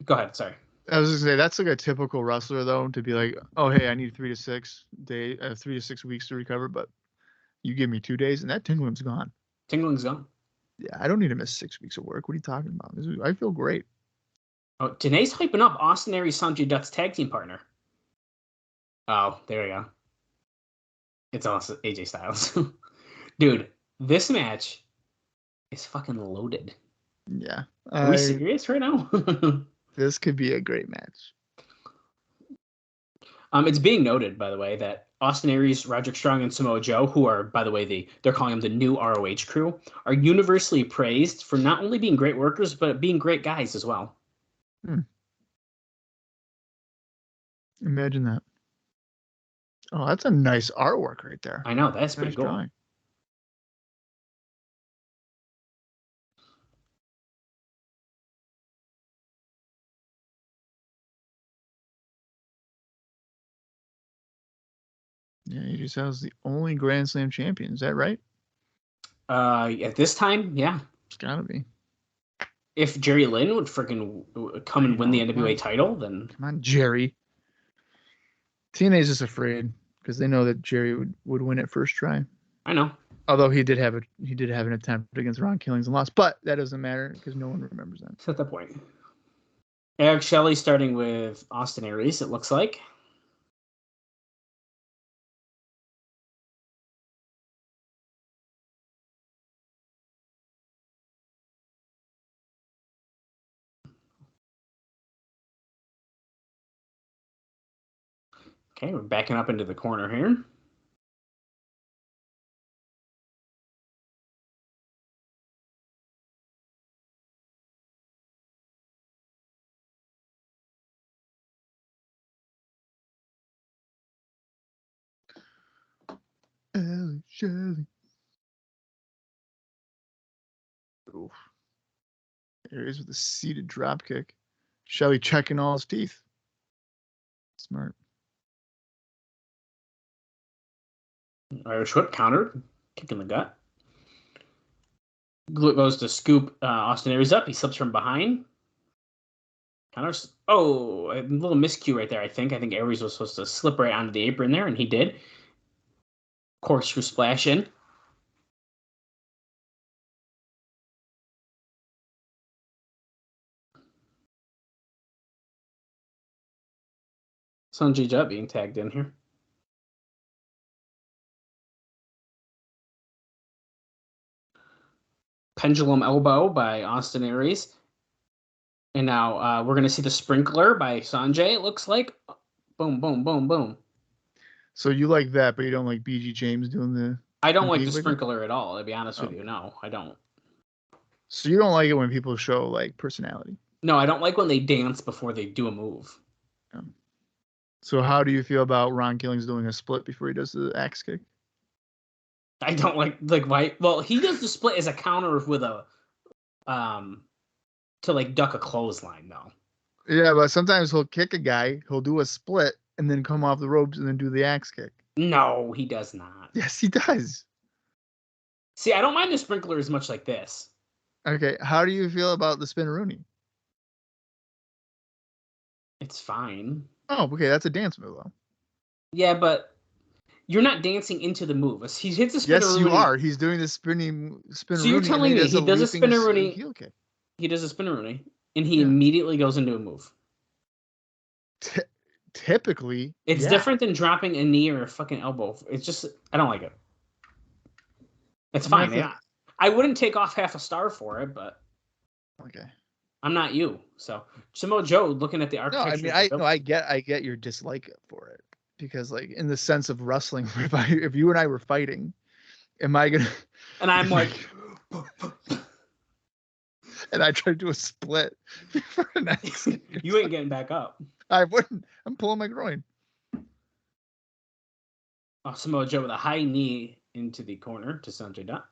Go ahead, sorry. I was just going to say, that's like a typical wrestler, though, to be like, oh, hey, I need 3 to 6 weeks to recover, but you give me 2 days, and that tingling's gone. Tingling's gone. Yeah, I don't need to miss 6 weeks of work. What are you talking about? I feel great. Oh, Danae's hyping up Austin Aries, Sanjay Dutt's tag team partner. Oh, there we go. It's also AJ Styles. Dude, this match is fucking loaded. Yeah. Are we serious right now? This could be a great match. It's being noted, by the way, that Austin Aries, Roderick Strong, and Samoa Joe, who are, by the way, they're calling them the new ROH crew, are universally praised for not only being great workers, but being great guys as well. Imagine that. Oh, that's a nice artwork right there. I know, that's pretty Nice cool. drawing. Yeah, AJ Styles is the only Grand Slam champion. Is that right? At this time, yeah. It's gotta be. If Jerry Lynn would freaking come and win the NWA title, then come on, Jerry. TNA's just afraid because they know that Jerry would win it first try. I know. Although he did have an attempt against Ron Killings and lost, but that doesn't matter because no one remembers that. That's at the point. Eric Shelley starting with Austin Aries, it looks like. Okay, we're backing up into the corner here. Shelley. Oof. Aries with a seated drop kick. Shelley checking all his teeth. Smart. Irish whip countered, kick in the gut. Goes to scoop Austin Aries up. He slips from behind. Counters. Oh, a little miscue right there, I think. I think Aries was supposed to slip right onto the apron there, and he did. Corkscrew splash in. Sanjay Dutt being tagged in here. Pendulum elbow by Austin Aries. And now we're going to see the sprinkler by Sanjay, it looks like. Boom, boom, boom, boom. So you like that, but you don't like BG James doing the... I don't like the sprinkler at all, to be honest with you. No, I don't. So you don't like it when people show, like, personality? No, I don't like when they dance before they do a move. So how do you feel about Ron Killings doing a split before he does the axe kick? I don't like why. Well, he does the split as a counter with a to like duck a clothesline though. Yeah, but sometimes he'll kick a guy, he'll do a split, and then come off the ropes and then do the axe kick. No, he does not. Yes, he does. See, I don't mind the sprinkler as much like this. Okay, how do you feel about the spin-a-rooney? It's fine. Oh, okay, that's a dance move though. Yeah, but you're not dancing into the move. He hits a spin-a-rooney. Yes, you are. He's doing the spin-a-rooney. So you're telling me he does a spin-a-rooney. Heel kick. He does a spin-a-rooney, and he immediately goes into a move. Typically, it's different than dropping a knee or a fucking elbow. It's just I don't like it. It's fine. I wouldn't take off half a star for it, but okay. I'm not you. So Samoa Joe looking at the architecture. No, I mean I get your dislike for it because like in the sense of wrestling, if you and I were fighting, am I gonna? And I'm like, and I tried to do a split. You ain't getting back up. I wouldn't. I'm pulling my groin. Oh, Samoa Joe with a high knee into the corner to Sanjay Dutt.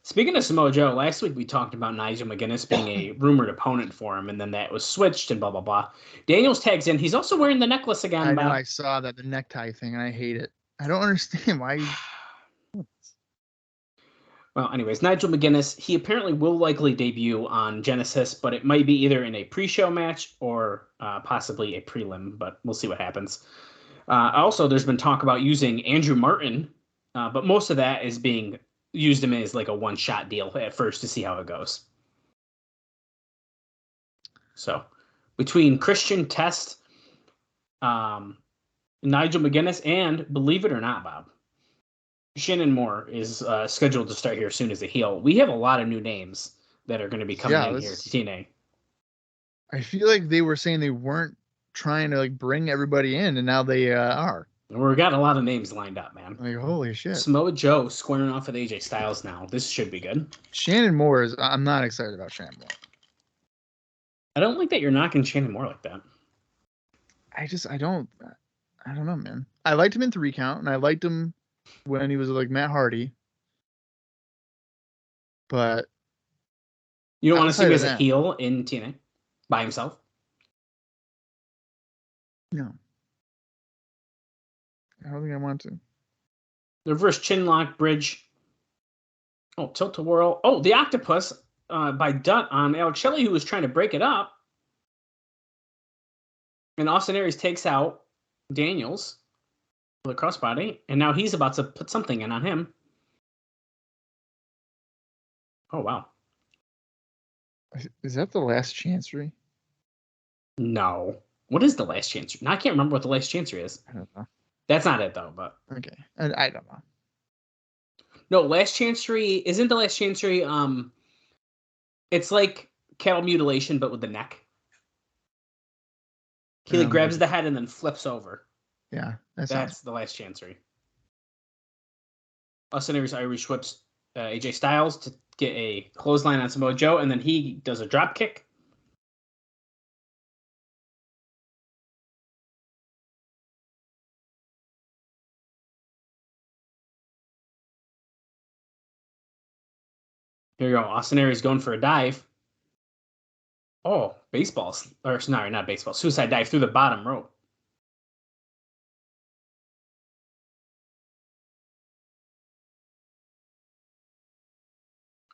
Speaking of Samoa Joe, last week we talked about Nigel McGuinness being a rumored opponent for him, and then that was switched and blah, blah, blah. Daniels tags in. He's also wearing the necklace again. I know, I saw that, the necktie thing, and I hate it. I don't understand why. Well, anyways, Nigel McGuinness, he apparently will likely debut on Genesis, but it might be either in a pre-show match or possibly a prelim, but we'll see what happens. Also, there's been talk about using Andrew Martin, but most of that is being used him as like a one-shot deal at first to see how it goes. So, between Christian Test, Nigel McGuinness, and believe it or not, Bob, Shannon Moore is scheduled to start here soon as a heel. We have a lot of new names that are going to be coming in here to TNA. I feel like they were saying they weren't trying to like bring everybody in, and now they are. We got a lot of names lined up, man. Like, holy shit. Samoa Joe squaring off with AJ Styles now. This should be good. Shannon Moore I'm not excited about Shannon Moore. I don't like that you're knocking Shannon Moore like that. I don't know, man. I liked him in 3 Count, and I liked him when he was like Matt Hardy. But you don't want to see him as a heel in TNA by himself? No. I don't think I want to. The reverse chin lock bridge. Oh, tilt-a-whirl. Oh, the octopus by Dutt on Alex Shelley, who was trying to break it up. And Austin Aries takes out Daniels with a crossbody, and now he's about to put something in on him. Oh, wow. Is that the last chancery? No. What is the last chancery? Now, I can't remember what the last chancery is. I don't know. That's not it, though, but... Okay. I don't know. No, last chancery... Isn't the last chancery... It's like cattle mutilation, but with the neck. He like grabs the head and then flips over. Yeah. That's the last chancery. Austin Aries Irish whips AJ Styles to get a clothesline on Samoa Joe, and then he does a drop kick. Here you go. Austin Aries going for a dive. Oh, baseballs. Or sorry, not baseball. Suicide dive through the bottom rope.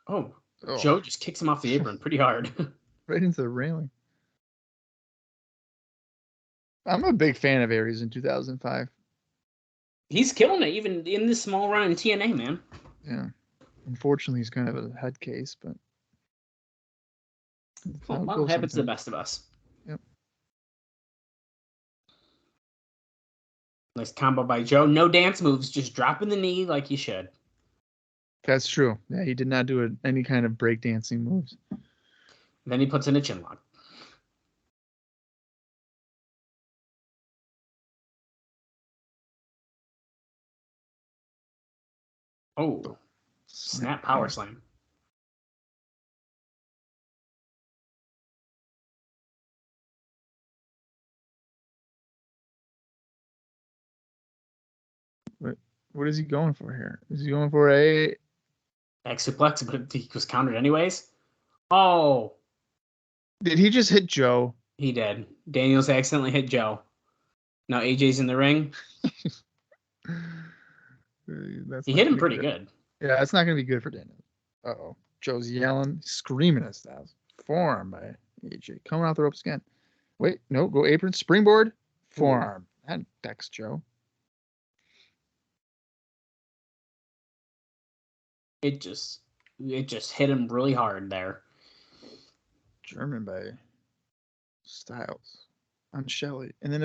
Oh, Joe just kicks him off the apron pretty hard. Right into the railing. I'm a big fan of Aries in 2005. He's killing it, even in this small run in TNA, man. Yeah. Unfortunately, he's kind of a head case, but... Well, happens to the best of us. Yep. Nice combo by Joe. No dance moves, just dropping the knee like he should. That's true. Yeah, he did not do any kind of breakdancing moves. Then he puts in a chin lock. Oh, snap power slam. What is he going for here? Is he going for a back suplex, but he was countered anyways? Oh. Did he just hit Joe? He did. Daniels accidentally hit Joe. Now AJ's in the ring. He hit him pretty good. Yeah, that's not going to be good for Daniels. Uh-oh. Joe's yelling, screaming at Styles. Forearm by AJ. Coming out the ropes again. Wait, no, go apron, springboard, forearm. That decks Joe. It just hit him really hard there. German by Styles on Shelley. And then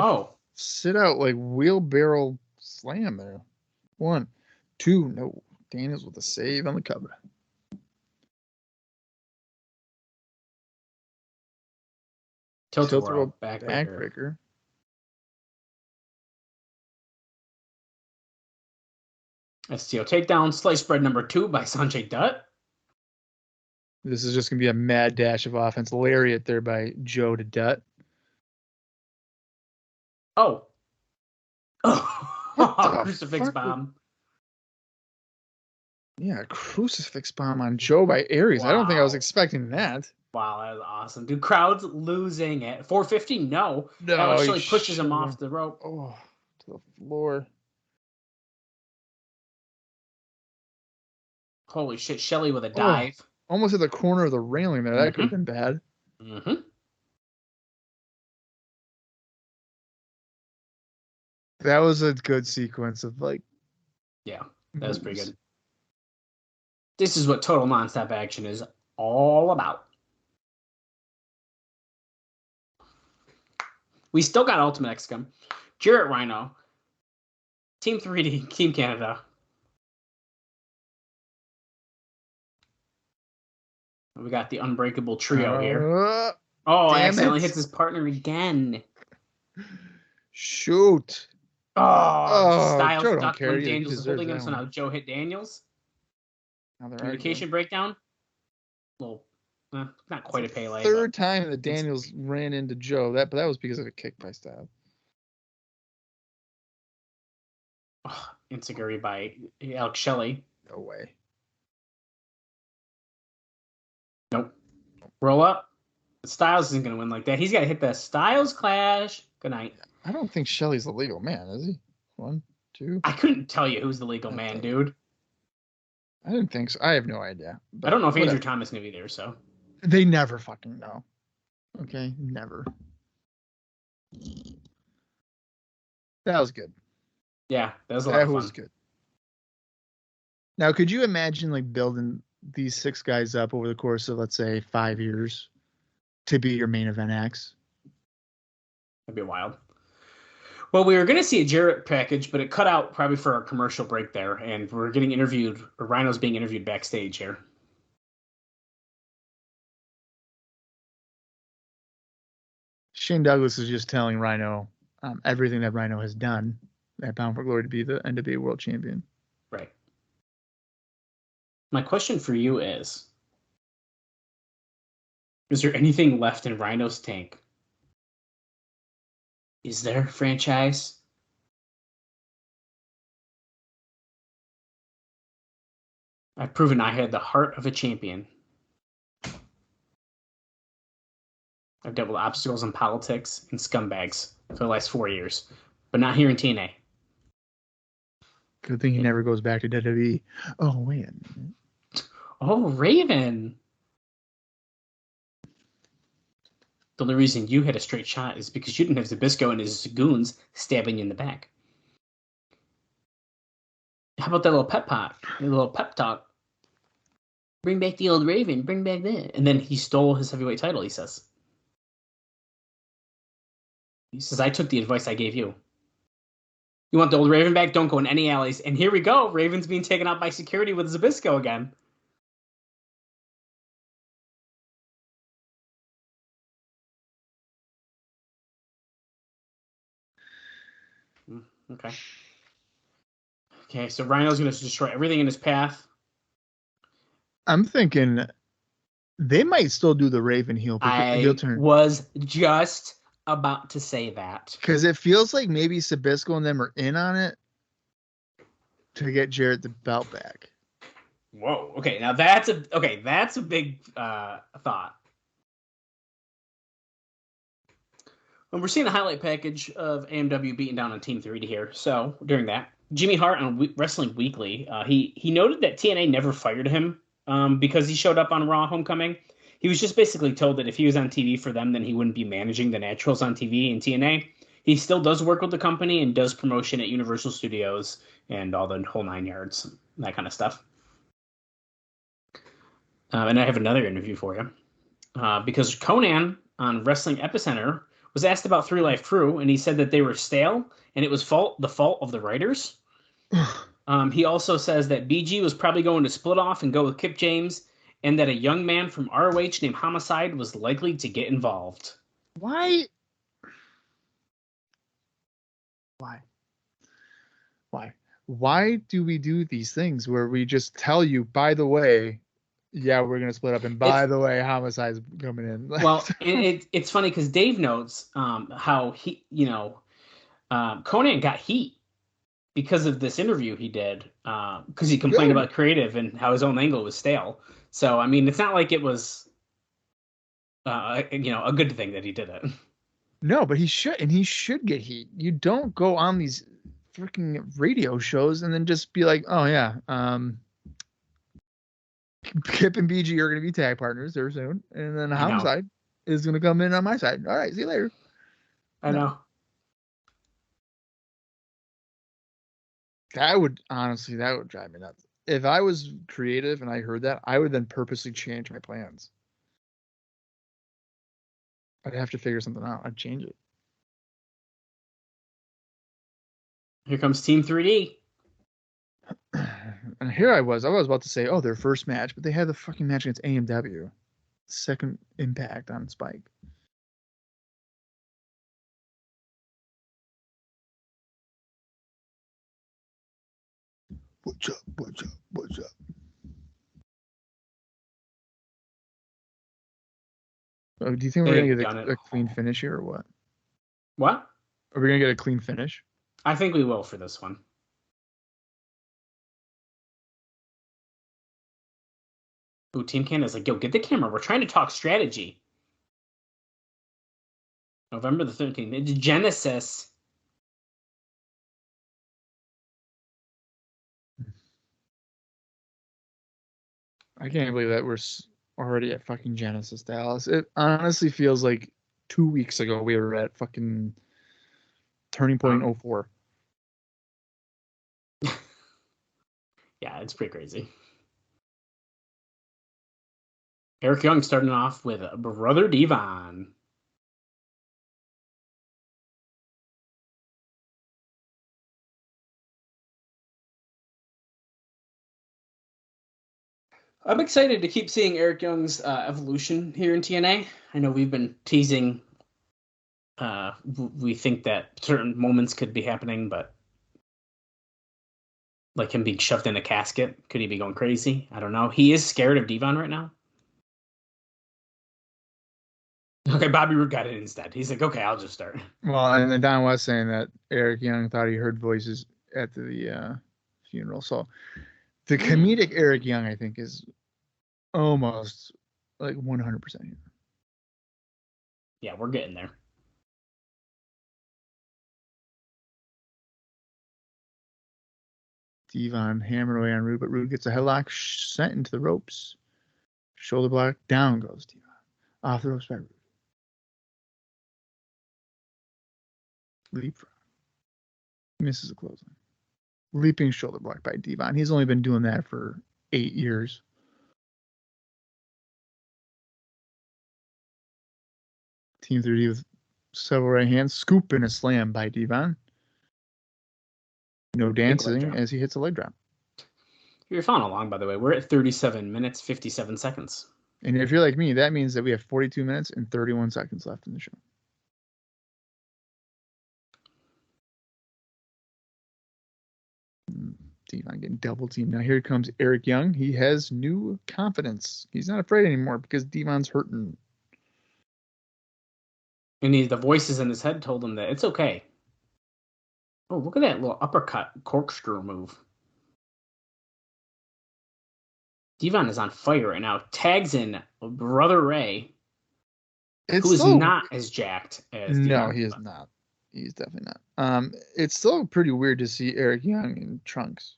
sit out like wheelbarrow slam there. 1, 2, no. Daniels with a save on the cover. Tilt-a-whirl backbreaker. STO takedown, slice bread number 2 by Sanjay Dutt. This is just going to be a mad dash of offense. Lariat there by Joe to Dutt. Oh. Oh, crucifix bomb. Yeah, crucifix bomb on Joe by Aries. Wow. I don't think I was expecting that. Wow, that was awesome. Dude, crowd's losing it. 450? No. Alex Shelley pushes him off the rope. Oh, to the floor. Holy shit, Shelley with a dive. Almost at the corner of the railing there. That could have been bad. Mm-hmm. That was a good sequence of Yeah, that was pretty good. This is what total nonstop action is all about. We still got Ultimate X come. Jarrett Rhino. Team 3D, Team Canada. We got the unbreakable trio here. Oh, Accidentally hits his partner again. Shoot. Styles Joe don't ducked care when either. He Daniels was deserves holding him, that so one. now Joe hit Daniels. Now they're Communication breakdown. Well, not quite a Pele. Third time that Daniels ran into Joe. But that was because of a kick by Styles. Insecurity by Alex Shelley. No way. Nope. Roll up. Styles isn't going to win like that. He's got to hit the Styles Clash. Good night. I don't think Shelley's the legal man, is he? 1, 2. I couldn't tell you who's the legal man, dude. I didn't think so. I have no idea. I don't know if Andrew Thomas knew either, so. They never fucking know. Okay? Never. That was good. Yeah, that was a lot of fun. That was good. Now, could you imagine like building these 6 guys up over the course of, let's say, 5 years to be your main event acts? That'd be wild. Well, we were going to see a Jarrett package, but it cut out probably for our commercial break there, and we're getting interviewed, or Rhino's being interviewed backstage here. Shane Douglas is just telling Rhino everything that Rhino has done at Bound for Glory to be the NWA World Champion. Right. My question for you is there anything left in Rhino's tank? Is there franchise? I've proven I had the heart of a champion. I've dealt with obstacles in politics and scumbags for the last 4 years, but not here in TNA. Good thing he never goes back to WWE. Oh, wait a minute. Oh, Raven. The only reason you had a straight shot is because you didn't have Zbyszko and his goons stabbing you in the back. How about that little pep pot? A little pep talk. Bring back the old Raven. Bring back that. And then he stole his heavyweight title, he says. He says, I took the advice I gave you. You want the old Raven back? Don't go in any alleys. And here we go. Raven's being taken out by security with Zbyszko again. Okay, so Rhino's going to destroy everything in his path. I'm thinking they might still do the Raven heel turn. Was just about to say that. Because it feels like maybe Zbyszko and them are in on it to get Jarrett the belt back. Whoa. Okay, now that's a big thought. And we're seeing a highlight package of AMW beating down on Team 3D here. So during that, Jimmy Hart on Wrestling Weekly, he noted that TNA never fired him because he showed up on Raw Homecoming. He was just basically told that if he was on TV for them, then he wouldn't be managing the Naturals on TV in TNA. He still does work with the company and does promotion at Universal Studios and all the whole 9 yards, that kind of stuff. And I have another interview for you because Conan on Wrestling Epicenter was asked about 3 Live Crew, and he said that they were stale, and it was the fault of the writers. He also says that BG was probably going to split off and go with Kip James, and that a young man from ROH named Homicide was likely to get involved. Why? Why do we do these things where we just tell you, by the way, yeah, we're going to split up, and by the way, Homicide's coming in? Well, it's funny because Dave notes how he, Conan got heat because of this interview he did because he complained about creative and how his own angle was stale. So, I mean, it's not like it was, a good thing that he did it. No, but he should get heat. You don't go on these freaking radio shows and then just be like, oh yeah, Kip and BG are going to be tag partners there soon, and then Homicide is going to come in on my side. All right, see you later. I know. That would drive me nuts. If I was creative and I heard that, I would then purposely change my plans. I'd have to figure something out. I'd change it. Here comes Team 3D. And here I was about to say, oh, their first match, but they had the fucking match against AMW. second impact on Spike. What's up? What's up? What's up? Oh, do you think we're going to get a clean finish here or what? What? Are we going to get a clean finish? I think we will for this one. Ooh, Team Canada's like, yo, get the camera. We're trying to talk strategy. November the 13th. It's Genesis. I can't believe that we're already at fucking Genesis, Dallas. It honestly feels like 2 weeks ago we were at fucking Turning Point 04. Yeah, it's pretty crazy. Eric Young starting off with Brother Devon. I'm excited to keep seeing Eric Young's evolution here in TNA. I know we've been teasing. We think that certain moments could be happening, but like him being shoved in a casket, could he be going crazy? I don't know. He is scared of Devon right now. Okay, Bobby Roode got it instead. He's like, okay, I'll just start. Well, and then Don was saying that Eric Young thought he heard voices at the funeral. So the comedic Eric Young, I think, is almost like 100% here. Yeah, we're getting there. Devon hammered away on Roode, but Roode gets a headlock sent into the ropes. Shoulder block, down goes Devon. Off the ropes by Roode. Leapfrog. Misses a clothesline. Leaping shoulder block by Devon. He's only been doing that for 8 years. Team 3D with several right hands. Scoop and a slam by Devon. No dancing as he hits a leg drop. If you're following along, by the way, we're at 37 minutes, 57 seconds. And if you're like me, that means that we have 42 minutes and 31 seconds left in the show. Devon getting double teamed. Now here comes Eric Young. He has new confidence. He's not afraid anymore because Devon's hurting. And the voices in his head told him that it's okay. Oh, look at that little uppercut corkscrew move. Devon is on fire right now. Tags in Brother Ray, who is not as jacked as Devon. No, he is not. He's definitely not. It's still pretty weird to see Eric Young in trunks.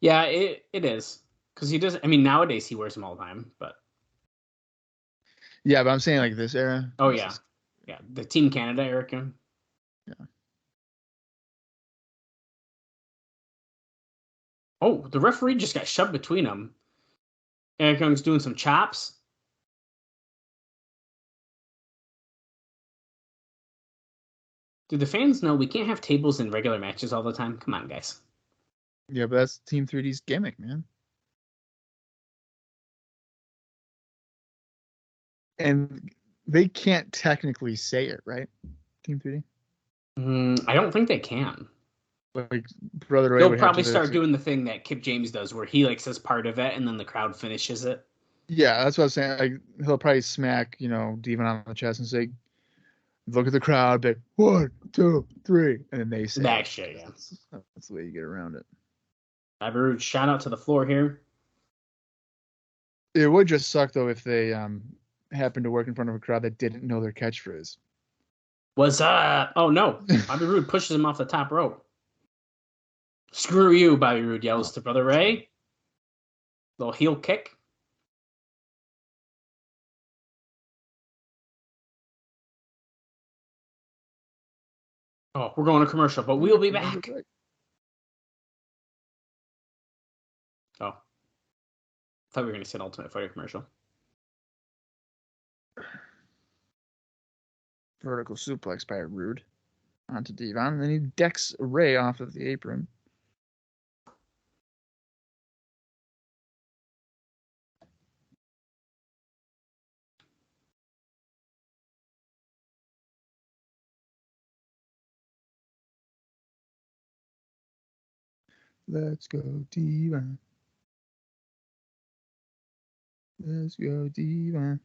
Yeah, it is. Because he doesn't, I mean, nowadays he wears them all the time, but. Yeah, but I'm saying like this era. Oh, yeah. Yeah, the Team Canada, Eric Young. Yeah. Oh, the referee just got shoved between them. Eric Young's doing some chops. Do the fans know we can't have tables in regular matches all the time? Come on, guys. Yeah, but that's Team 3D's gimmick, man. And they can't technically say it, right? Team 3D? I don't think they can. Like Brother Ray they'll probably start doing the thing that Kip James does, where he like says part of it, and then the crowd finishes it. Yeah, that's what I'm saying. Like he'll probably smack, Devon on the chest and say, "Look at the crowd, be like, 1, 2, 3," and then they say that shit. Yeah, that's the way you get around it. Bobby Roode shout out to the floor here. It would just suck though if they happened to work in front of a crowd that didn't know their catchphrase. What's up? Oh no, Bobby Roode pushes him off the top rope. Screw you, Bobby Roode yells to Brother Ray. Little heel kick. Oh, we're going to commercial, but we'll be back. Oh. I thought we were going to say an Ultimate Fighter commercial. Vertical suplex by Roode onto Devon, and then he decks Ray off of the apron. Let's go, Divine. Let's go, Divine.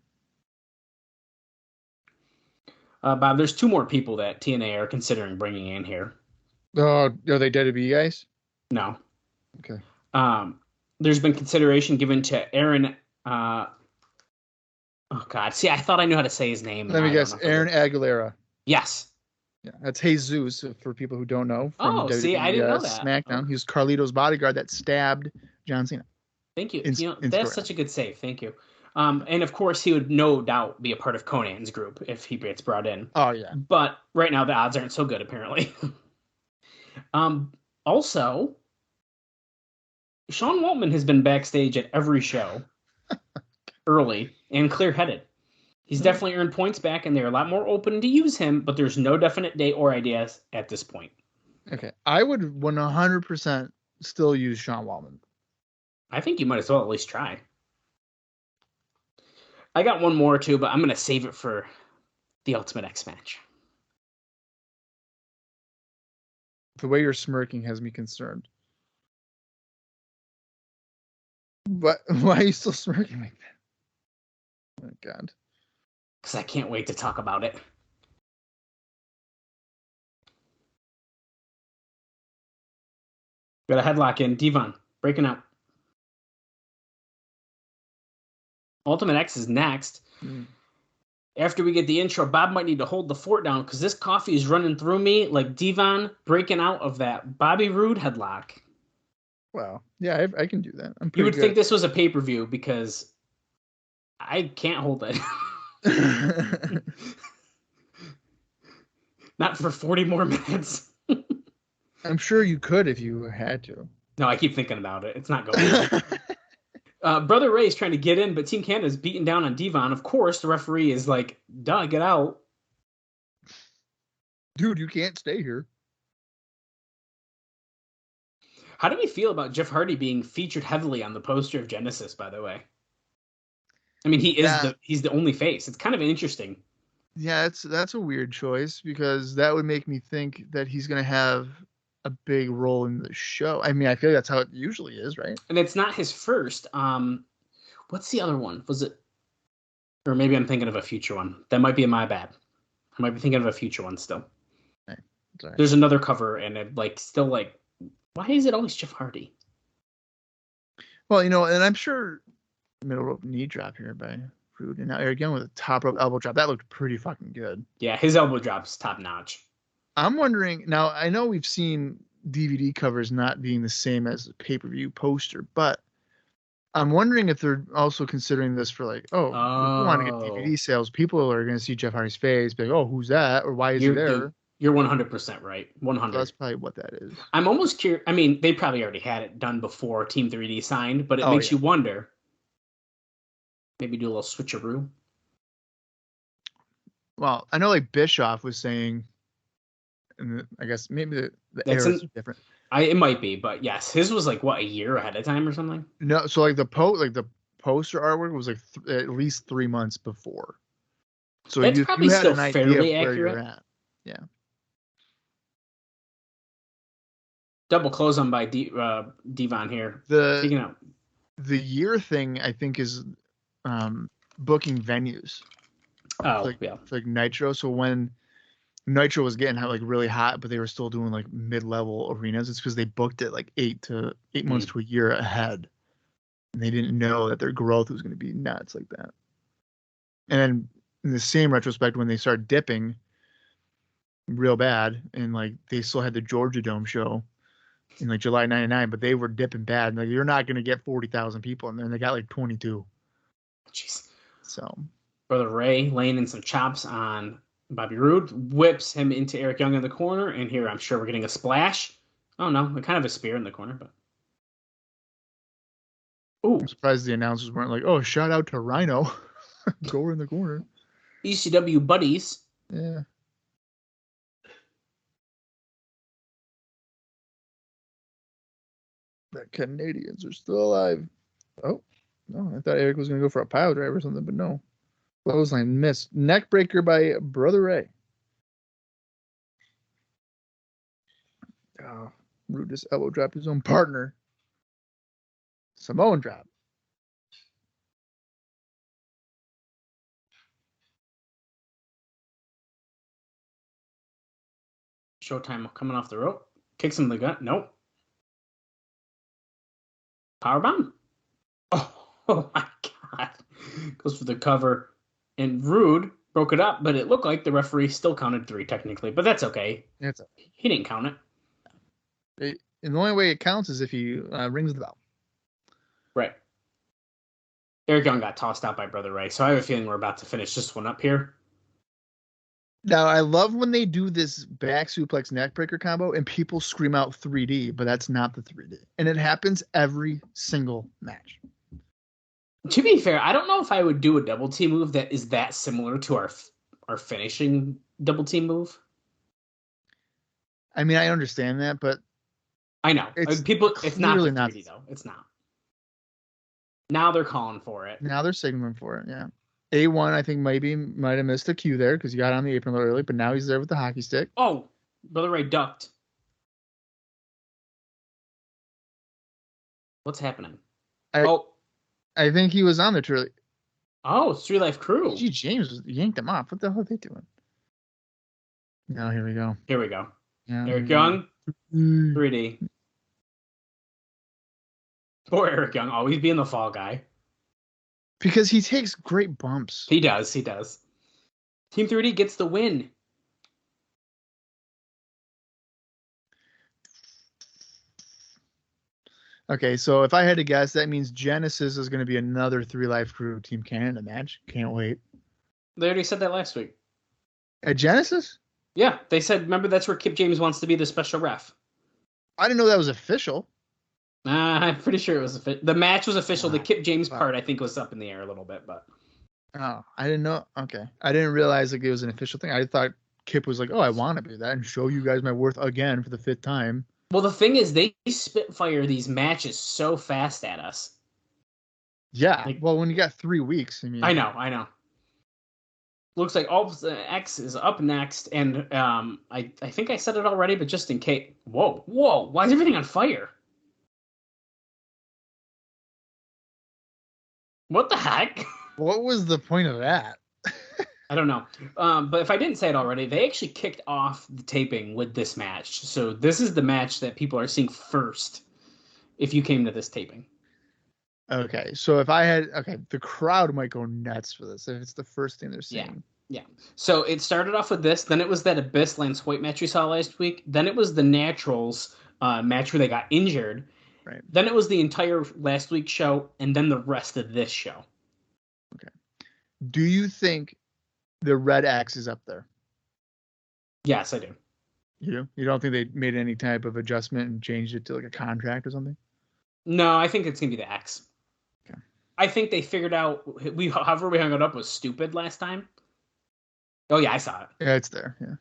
Bob, there's 2 more people that TNA are considering bringing in here. Oh, are they WWE guys? No. Okay. There's been consideration given to Aaron. Oh God! See, I thought I knew how to say his name. Let me guess. Aaron Aguilera. Yes. Yeah, that's Jesus for people who don't know. Oh, see, I didn't know that. SmackDown. Oh. He was Carlito's bodyguard that stabbed John Cena. Thank you. In That's such a good save. Thank you. And of course, he would no doubt be a part of Conan's group if he gets brought in. Oh yeah. But right now, the odds aren't so good, apparently. Also, Sean Waltman has been backstage at every show early and clear-headed. He's definitely earned points back, and they're a lot more open to use him, but there's no definite date or ideas at this point. Okay. I would 100% still use Sean Waltman. I think you might as well at least try. I got one more, too, but I'm going to save it for the Ultimate X match. The way you're smirking has me concerned. But why are you still smirking like that? Oh, God. Because I can't wait to talk about it. Got a headlock in. Devon, breaking out. Ultimate X is next. After we get the intro, Bob might need to hold the fort down because this coffee is running through me like Devon breaking out of that Bobby Roode headlock. Wow. Yeah, I can do that. I'm pretty You would good. think this was a pay-per-view because I can't hold it. Not for 40 more minutes. I'm sure you could if you had to. No, I keep thinking about it. It's not going on. Brother Ray's trying to get in, but Team Canada's beating down on Devon. Of course, the referee is like, duh, get out. Dude, you can't stay here. How do we feel about Jeff Hardy being featured heavily on the poster of Genesis, by the way? I mean, he's the only face. It's kind of interesting. Yeah, that's a weird choice because that would make me think that he's going to have a big role in the show. I mean, I feel like that's how it usually is, right? And it's not his first. What's the other one? Was it? Or maybe I'm thinking of a future one. That might be my bad. I might be thinking of a future one still. Right. There's another cover, and it why is it always Jeff Hardy? Well, and I'm sure middle rope knee drop here by Roode, and now Eric Young with a top rope elbow drop. That looked pretty fucking good. Yeah, his elbow drop's top notch. I'm wondering now. I know we've seen DVD covers not being the same as the pay-per-view poster, but I'm wondering if they're also considering this for if we want to get DVD sales, people are going to see Jeff Hardy's face, be like, "Oh, who's that?" or "Why is he there?" You're 100% right. 100. So that's probably what that is. I'm almost curious. I mean, they probably already had it done before Team 3D signed, but it makes you wonder. Maybe do a little switcheroo. Well, I know Bischoff was saying, and I guess maybe the era is different. It might be, but yes, his was a year ahead of time or something. No, so the poster artwork was at least 3 months before. So that's probably you had still an idea fairly of where accurate. you're at. Yeah. Double close on by Devon here. The year thing I think is booking venues. Oh, yeah. For Nitro. So when Nitro was getting really hot, but they were still doing mid-level arenas, it's because they booked it 8 months to a year ahead. And they didn't know that their growth was going to be nuts like that. And then in the same retrospect, when they started dipping real bad, and they still had the Georgia Dome show in July '99, but they were dipping bad. You're not going to get 40,000 people in there, and they got 22. Jeez. So Brother Ray laying in some chops on Bobby Roode, whips him into Eric Young in the corner, and here I'm sure we're getting a splash. Oh no, kind of a spear in the corner, but I'm surprised the announcers weren't "Oh, shout out to Rhino, go in the corner." ECW buddies. Yeah. The Canadians are still alive. Oh, no, I thought Eric was going to go for a pile drive or something, but no. Clothesline missed. Neck breaker by Brother Ray. Oh, Rude just elbow dropped his own partner. Samoan drop. Showtime coming off the rope. Kicks him in the gut. Nope. Powerbomb. Oh my God. Goes for the cover. And Rude broke it up, but it looked like the referee still counted 3 technically. But that's okay. He didn't count it. And the only way it counts is if he rings the bell. Right. Eric Young got tossed out by Brother Ray, so I have a feeling we're about to finish this one up here. Now, I love when they do this back suplex neckbreaker combo and people scream out 3D, but that's not the 3D. And it happens every single match. To be fair, I don't know if I would do a double team move that is that similar to our finishing double team move. I mean, I understand that, but I know. It's not the 3D, though. It's not. Now they're calling for it. Now they're signaling for it, yeah. A1, I think, might have missed a cue there because he got on the apron a little early, but now he's there with the hockey stick. Oh, Brother Ray ducked. What's happening? I think he was on there too early. Oh, it's 3 Life Crew. Gee, James yanked him off. What the hell are they doing? Now, here we go. Here we go. Yeah, Eric Young, 3D. Poor Eric Young, always being the fall guy. Because he takes great bumps. He does. Team 3D gets the win. Okay, so if I had to guess, that means Genesis is going to be another 3 Life Crew Team Canada match. Can't wait. They already said that last week. At Genesis? Yeah, they said, remember, that's where Kip James wants to be the special ref. I didn't know that was official. I'm pretty sure it was official. The match was official. The Kip James part, I think, was up in the air a little bit, but. Oh, I didn't know. Okay. I didn't realize like it was an official thing. I thought Kip was like, oh, I want to be that and show you guys my worth again for the 5th time. Well, the thing is, they spitfire these matches so fast at us. Yeah. Well, when you got 3 weeks, I mean. I know. Looks like X is up next, and I think I said it already, but just in case. Whoa! Why is everything on fire? What the heck? What was the point of that? I don't know. But if I didn't say it already, they actually kicked off the taping with this match. So this is the match that people are seeing first if you came to this taping. Okay. So if I had... Okay, the crowd might go nuts for this if it's the first thing they're seeing. Yeah. So it started off with this. Then it was that Abyss Lance Hoyt match you saw last week. Then it was the Naturals match where they got injured. Right. Then it was the entire last week's show, and then the rest of this show. Okay. Do you think the Red X is up there? Yes, I do. You do? You don't think they made any type of adjustment and changed it to like a contract or something? No, I think it's going to be the X. Okay. I think they figured out, however we hung it up was stupid last time. Oh, yeah, I saw it. Yeah, it's there, yeah.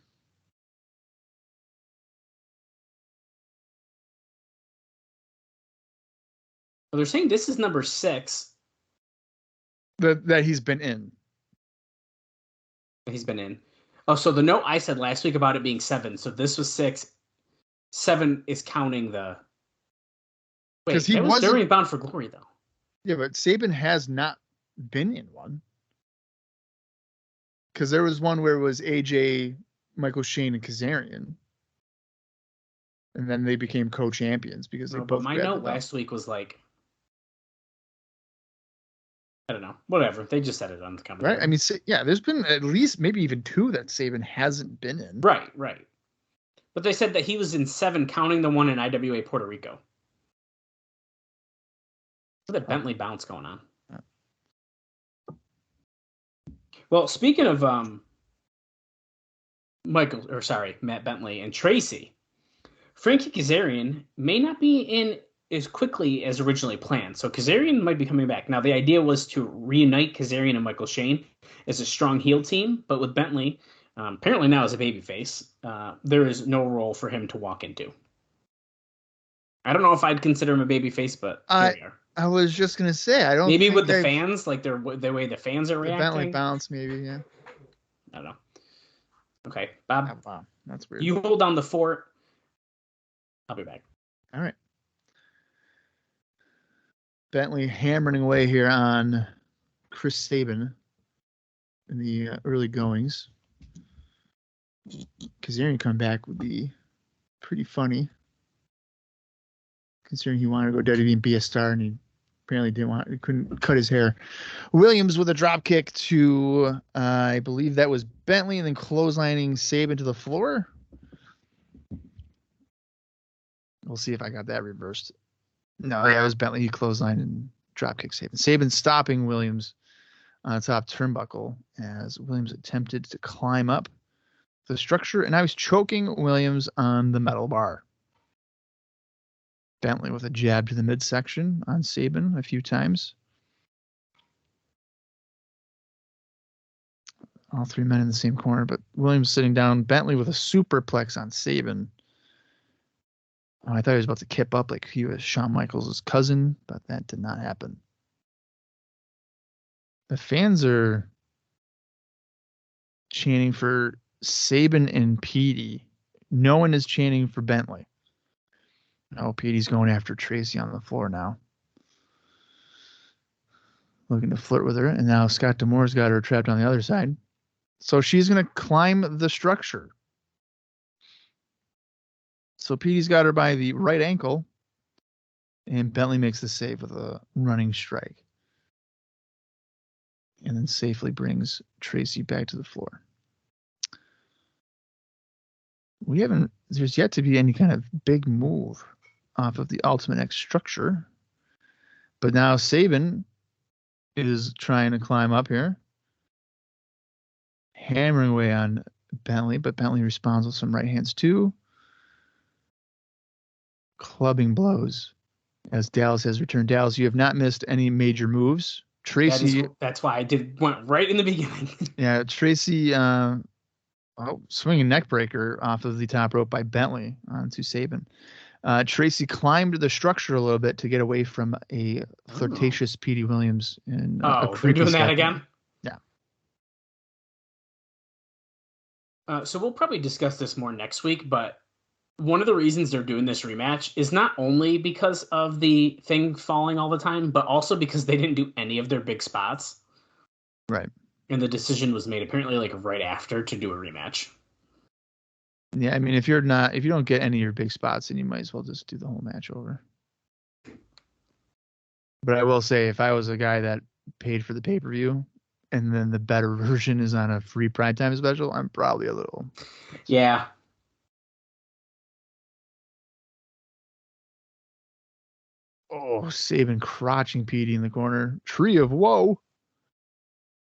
Well, they're saying this is number 6. That he's been in. He's been in. Oh, so the note I said last week about it being 7. So this was 6. 7 is counting the. Wait, because he was during Bound for Glory though. Yeah, but Sabin has not been in one. Because there was one where it was AJ, Michael Shane, and Kazarian. And then they became co-champions because they both. But my note last week was like, I don't know, whatever. They just said it on the commentary. Right. I mean, yeah, there's been at least maybe even 2 that Sabin hasn't been in. Right. But they said that he was in 7, counting the one in IWA Puerto Rico. Look at that Bentley bounce going on. Well, speaking of Matt Bentley and Tracy, Frankie Kazarian may not be in as quickly as originally planned. So Kazarian might be coming back. Now, the idea was to reunite Kazarian and Michael Shane as a strong heel team, but with Bentley, apparently now as a babyface, there is no role for him to walk into. I don't know if I'd consider him a babyface, but here we are. I was just going to say, I don't Maybe think with the fans, like the way the fans are reacting. Bentley bounce, maybe, yeah. I don't know. Okay, Bob. Oh, wow, that's weird. You hold down the fort. I'll be back. All right. Bentley hammering away here on Chris Sabin in the early goings. Kazarian come back would be pretty funny, considering he wanted to go WWE and be a star, and he apparently he couldn't cut his hair. Williams with a drop kick to, I believe that was Bentley, and then clotheslining Sabin to the floor. We'll see if I got that reversed. No, yeah, it was Bentley. He clotheslined and drop kick Sabin. Sabin stopping Williams on the top turnbuckle as Williams attempted to climb up the structure, and now he's choking Williams on the metal bar. Bentley with a jab to the midsection on Sabin a few times. All three men in the same corner, but Williams sitting down. Bentley with a superplex on Sabin. Oh, I thought he was about to kip up like he was Shawn Michaels' cousin, but that did not happen. The fans are chanting for Sabin and Petey. No one is chanting for Bentley. Oh, Petey's going after Tracy on the floor now. Looking to flirt with her, and now Scott D'Amore's got her trapped on the other side. So she's going to climb the structure. So Petey's got her by the right ankle, and Bentley makes the save with a running strike. And then safely brings Tracy back to the floor. There's yet to be any kind of big move off of the Ultimate X structure. But now Sabin is trying to climb up here. Hammering away on Bentley, but Bentley responds with some right hands too. Clubbing blows as Dallas has returned. Dallas, you have not missed any major moves. Tracy. That's why I went right in the beginning. Yeah, Tracy swinging neck breaker off of the top rope by Bentley onto Sabin. Tracy climbed the structure a little bit to get away from a flirtatious Petey Williams. And they're doing that again? Yeah. So we'll probably discuss this more next week, but one of the reasons they're doing this rematch is not only because of the thing falling all the time, but also because they didn't do any of their big spots. Right. And the decision was made apparently like right after to do a rematch. Yeah, I mean, if you don't get any of your big spots, then you might as well just do the whole match over. But I will say, if I was a guy that paid for the pay-per-view and then the better version is on a free primetime special, I'm probably a little. Yeah. Oh, Sabin crotching Petey in the corner. Tree of woe.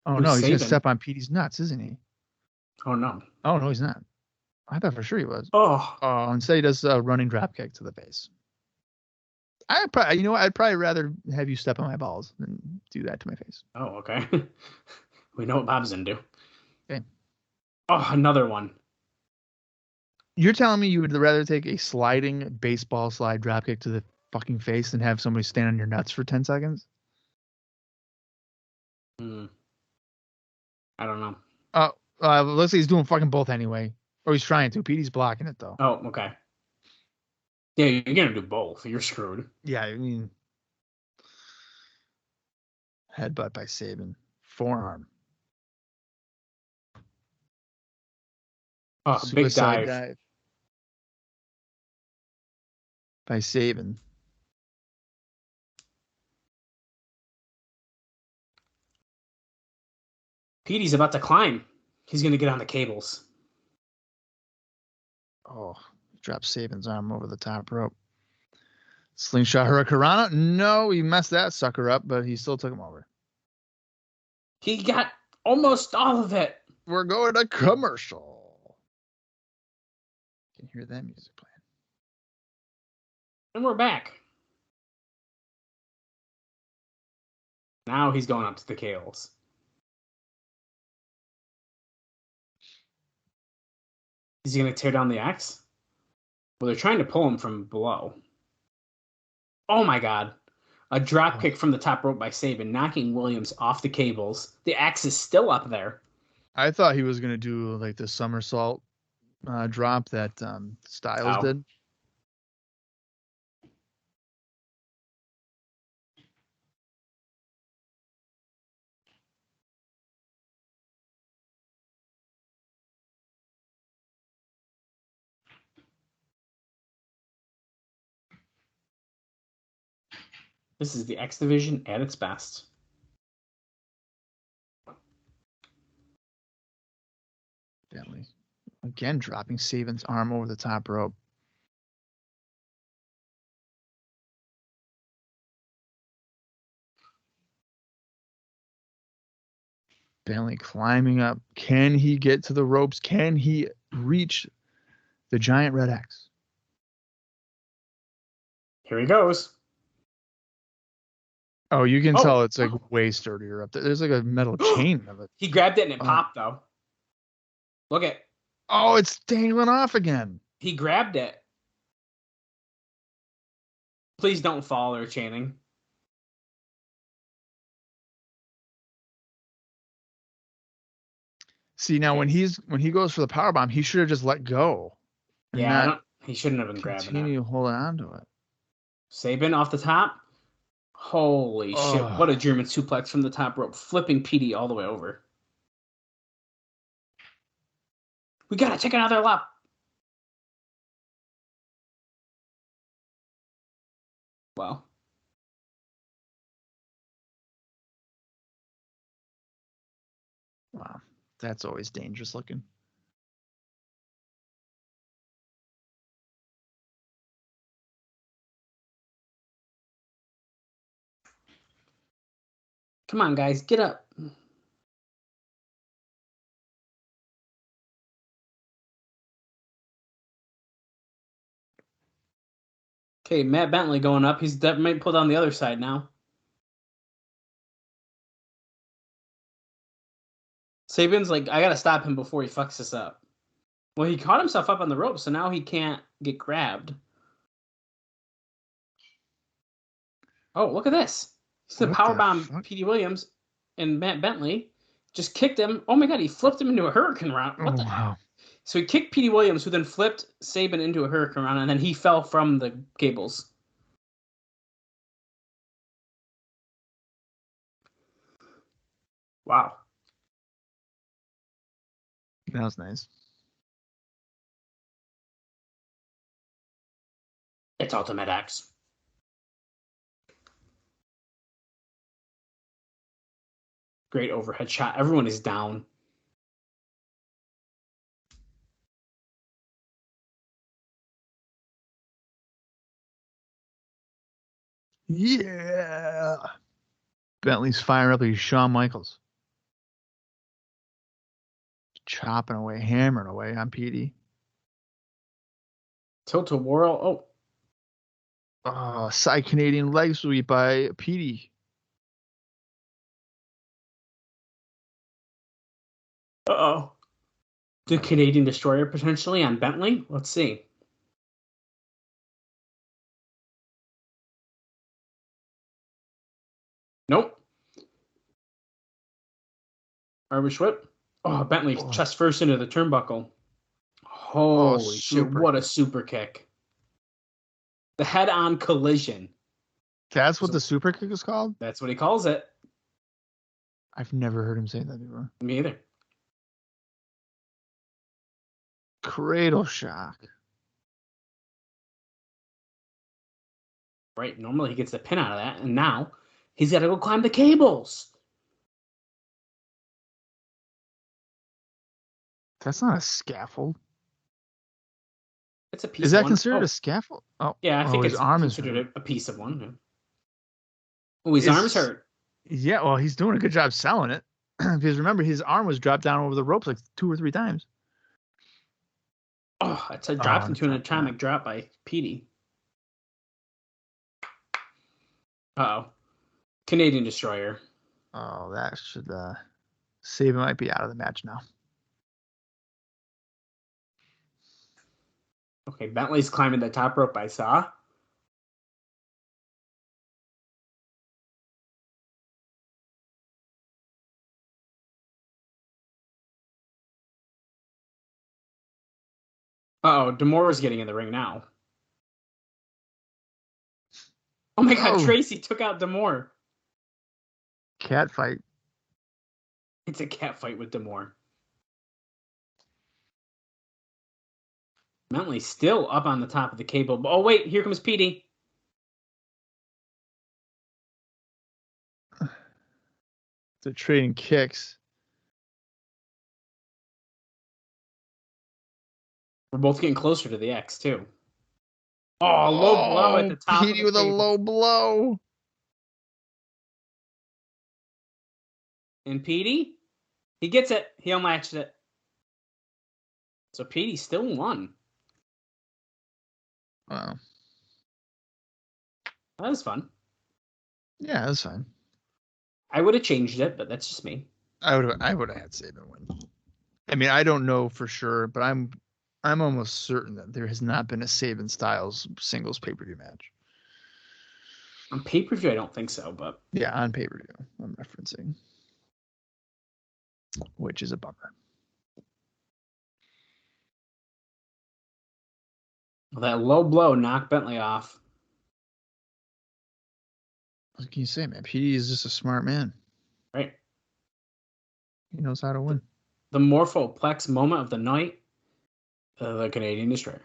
Oh, no, he's going to step on Petey's nuts, isn't he? Oh, no. Oh, no, he's not. I thought for sure he was. Oh. Instead he does a running drop kick to the face. I'd probably rather have you step on my balls than do that to my face. Oh, okay. We know what Bob's into. Okay. Oh, another one. You're telling me you would rather take a sliding baseball slide drop kick to the fucking face than have somebody stand on your nuts for 10 seconds? I don't know. Let's say he's doing fucking both anyway. Or he's trying to. Petey's blocking it, though. Oh, okay. Yeah, you're going to do both. You're screwed. Yeah, I mean... Headbutt by Sabin. Forearm. Oh, big dive. By Sabin. Petey's about to climb. He's going to get on the cables. Oh, drops Sabin's arm over the top rope. Slingshot Hurricanrana. No, he messed that sucker up, but he still took him over. He got almost all of it. We're going to commercial. Can hear that music playing. And we're back. Now he's going up to the cables. Is he going to tear down the axe? Well, they're trying to pull him from below. Oh my god. A drop kick from the top rope by Sabin, knocking Williams off the cables. The axe is still up there. I thought he was going to do like the somersault drop that Styles did. This is the X Division at its best. Bentley again dropping Sabin's arm over the top rope. Bentley climbing up. Can he get to the ropes? Can he reach the giant red X? Here he goes. Oh, you can Oh. tell it's like way sturdier up there. There's like a metal chain of it. He grabbed it and it popped, though. Look at. Oh, it's dangling off again. He grabbed it. Please don't fall or Channing. See, now when he goes for the powerbomb, he should have just let go. Yeah, he shouldn't have been grabbing it. Continue holding on to it. Sabin off the top. Holy shit. What a German suplex from the top rope. Flipping Petey all the way over. We gotta take another lap. Wow. Wow. That's always dangerous looking. Come on, guys. Get up. Okay, Matt Bentley going up. He's might pull down the other side now. Sabin's like, I gotta stop him before he fucks this up. Well, he caught himself up on the rope, so now he can't get grabbed. Oh, look at this. It's the powerbomb Petey Williams and Matt Bentley just kicked him. Oh my god, he flipped him into a hurricane run. What the hell? So he kicked Petey Williams, who then flipped Sabin into a hurricane run, and then he fell from the cables. Wow. That was nice. It's Ultimate X. Great overhead shot. Everyone is down. Yeah. Bentley's firing up like Shawn Michaels. Chopping away, hammering away on Petey. Tilt-a-whirl. Side Canadian leg sweep by Petey. Uh-oh. The Canadian Destroyer potentially on Bentley? Let's see. Nope. Irish whip. Oh, Bentley chest first into the turnbuckle. Holy shit, what a super kick. The head-on collision. That's what the super kick is called? That's what he calls it. I've never heard him say that before. Me either. Cradle shock. Right, normally he gets the pin out of that, and now he's got to go climb the cables. That's not a scaffold. It's a piece. Is that considered a scaffold? Oh, yeah, I think his it's arm considered a piece of one. Oh, his arm's hurt. Yeah, well, he's doing a good job selling it because remember his arm was dropped down over the ropes like 2 or 3 times. Oh, it's dropped into an atomic drop by Petey. Uh-oh. Canadian Destroyer. Oh, that should Sabin might be out of the match now. Okay, Bentley's climbing the top rope, I saw. Uh-oh, D'Amore's getting in the ring now. Oh my god, Tracy took out D'Amore. Cat fight. It's a cat fight with D'Amore. Bentley's still up on the top of the cable. Oh wait, here comes Petey. They're trading kicks. We're both getting closer to the X, too. Oh, low blow at the top Petey of the with table. a low blow. And Petey, he gets it. He unlatched it. So Petey still won. Wow. That was fun. Yeah, that's fine. I would have changed it, but that's just me. I would have had Sabin win. I mean, I don't know for sure, but I'm almost certain that there has not been a Sabin Styles singles pay-per-view match. On pay-per-view, I don't think so, but Yeah, on pay-per-view, I'm referencing. Which is a bummer. that low blow knocked Bentley off. What can you say, man? Petey is just a smart man. Right. He knows how to win. The Morphoplex moment of the night. The Canadian Destroyer.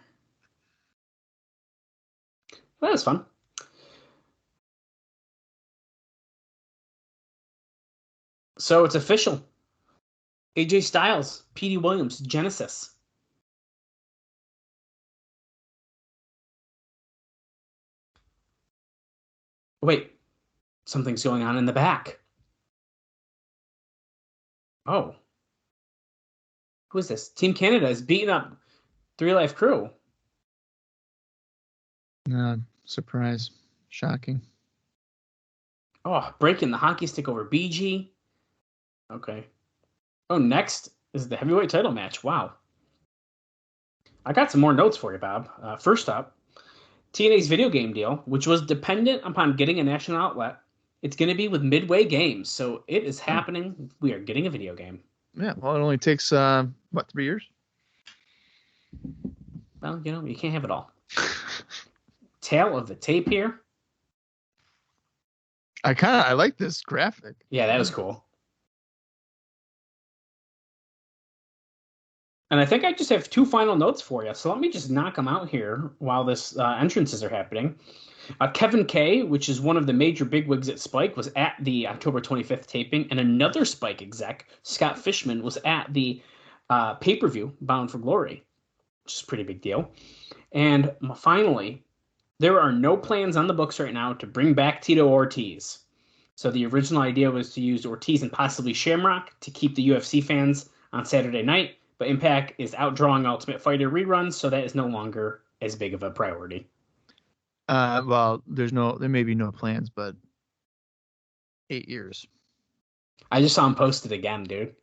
That was fun. So it's official. AJ Styles, Petey Williams, Genesis. Wait, something's going on in the back. Oh. Who is this? Team Canada is beating up 3 Life Crew. Surprise. Shocking. Oh, breaking the hockey stick over BG. Okay. Oh, next is the heavyweight title match. Wow. I got some more notes for you, Bob. First up, TNA's video game deal, which was dependent upon getting a national outlet. It's going to be with Midway Games, so it is happening. We are getting a video game. Yeah, well, it only takes, 3 years? Well, you can't have it all. Tail of the tape here. I like this graphic. Yeah, that was cool. And I think I just have 2 final notes for you. So let me just knock them out here while this entrances are happening. Kevin Kay, which is one of the major bigwigs at Spike, was at the October 25th taping. And another Spike exec, Scott Fishman, was at the pay-per-view, Bound for Glory, which is a pretty big deal. And finally, there are no plans on the books right now to bring back Tito Ortiz. So the original idea was to use Ortiz and possibly Shamrock to keep the UFC fans on Saturday night. But Impact is outdrawing Ultimate Fighter reruns, so that is no longer as big of a priority. Well, there may be no plans, but 8 years. I just saw him post it again, dude.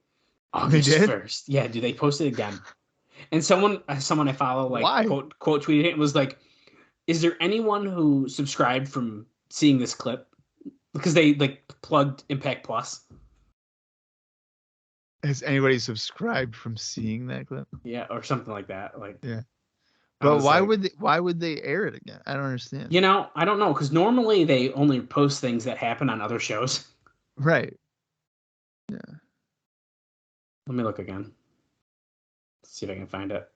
August 1st. Yeah, dude, they posted it again. And someone I follow, like, quote tweeted it and was like, is there anyone who subscribed from seeing this clip? Because they, like, plugged Impact Plus. Has anybody subscribed from seeing that clip? Yeah, or something like that. Like, yeah. But why would they air it again? I don't understand. I don't know, because normally they only post things that happen on other shows. Right. Yeah. Let me look again. Let's see if I can find it.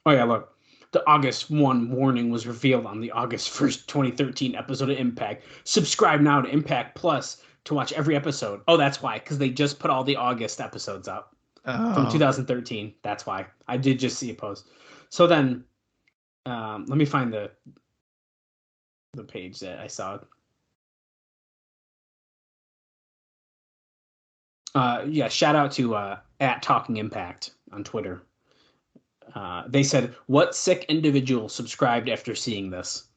Oh yeah, look. The August 1 warning was revealed on the August 1st, 2013 episode of Impact. Subscribe now to Impact Plus to watch every episode. Oh, that's why, because they just put all the August episodes up from 2013. That's why. I did just see a post. So then, let me find the page that I saw. Yeah, shout out to at Talking Impact on Twitter. They said, what sick individual subscribed after seeing this?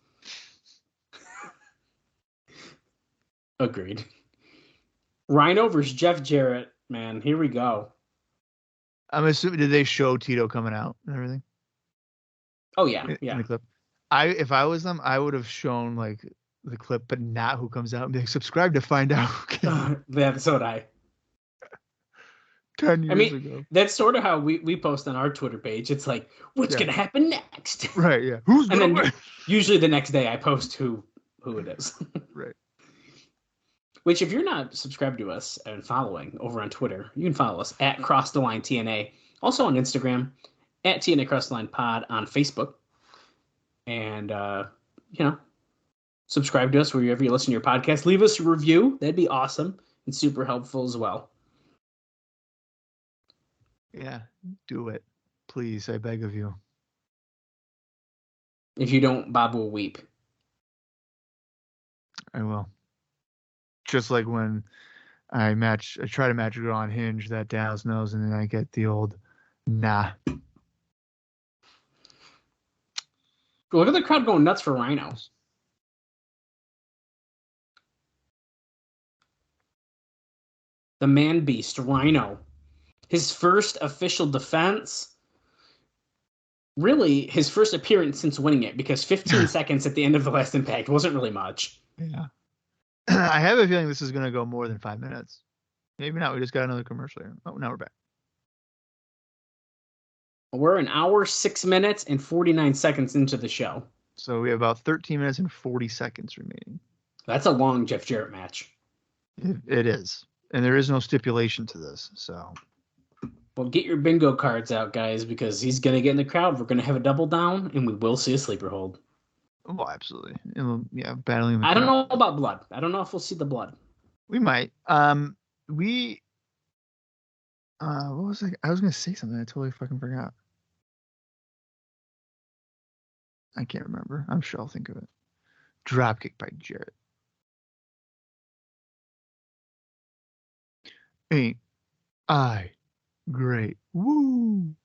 Agreed. Rhino versus Jeff Jarrett, man. Here we go. I'm assuming, did they show Tito coming out and everything? Oh, yeah. In the clip. If I was them, I would have shown, like, the clip, but not who comes out and be like, subscribe to find out. Yeah, so would I. 10 years ago. That's sort of how we post on our Twitter page. It's like, what's going to happen next? Right, yeah. Who's going to win? Usually the next day I post who it is. Right. Which, if you're not subscribed to us and following over on Twitter, you can follow us at Cross the Line TNA. Also on Instagram, at TNA Cross the Line Pod on Facebook. And, subscribe to us wherever you listen to your podcast. Leave us a review. That'd be awesome and super helpful as well. Yeah, do it. Please, I beg of you. If you don't, Bob will weep. I will. Just like when I try to match a girl on Hinge that Dallas knows, and then I get the old, nah. Look at the crowd going nuts for Rhino. The man beast, Rhino. His first official defense. Really, his first appearance since winning it, because 15 seconds at the end of the last Impact wasn't really much. Yeah. I have a feeling this is going to go more than 5 minutes. Maybe not. We just got another commercial here. Oh, now we're back. We're an hour, 6 minutes, and 49 seconds into the show. So we have about 13 minutes and 40 seconds remaining. That's a long Jeff Jarrett match. It is. And there is no stipulation to this, so... Well, get your bingo cards out, guys, because he's going to get in the crowd. We're going to have a double down, and we will see a sleeper hold. Oh, absolutely. Yeah, battling the I don't crowd. know about blood. I don't know if we'll see the blood. We might. What was I was going to say something. I totally fucking forgot. I can't remember. I'm sure I'll think of it. Dropkick by Jarrett. Ain't I great? Woo!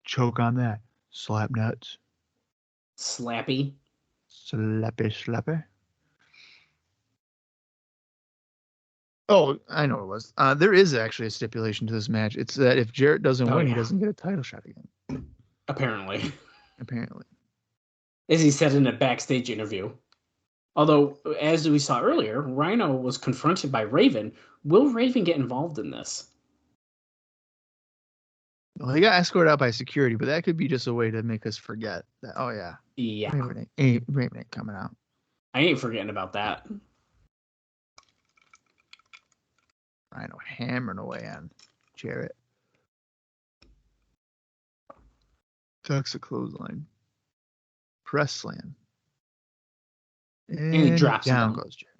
Choke on that. Slap nuts. Slappy. Slappy. Oh, I know it was. There is actually a stipulation to this match. It's that if Jarrett doesn't win, he doesn't get a title shot again. Apparently. As he said in a backstage interview. Although, as we saw earlier, Rhino was confronted by Raven. Will Raven get involved in this? Well, he got escorted out by security, but that could be just a way to make us forget that. Oh yeah, Raven ain't coming out. I ain't forgetting about that. Rhino hammering away on Jarrett. Tucks a clothesline. Press slam. And he drops down him. Goes Jarrett.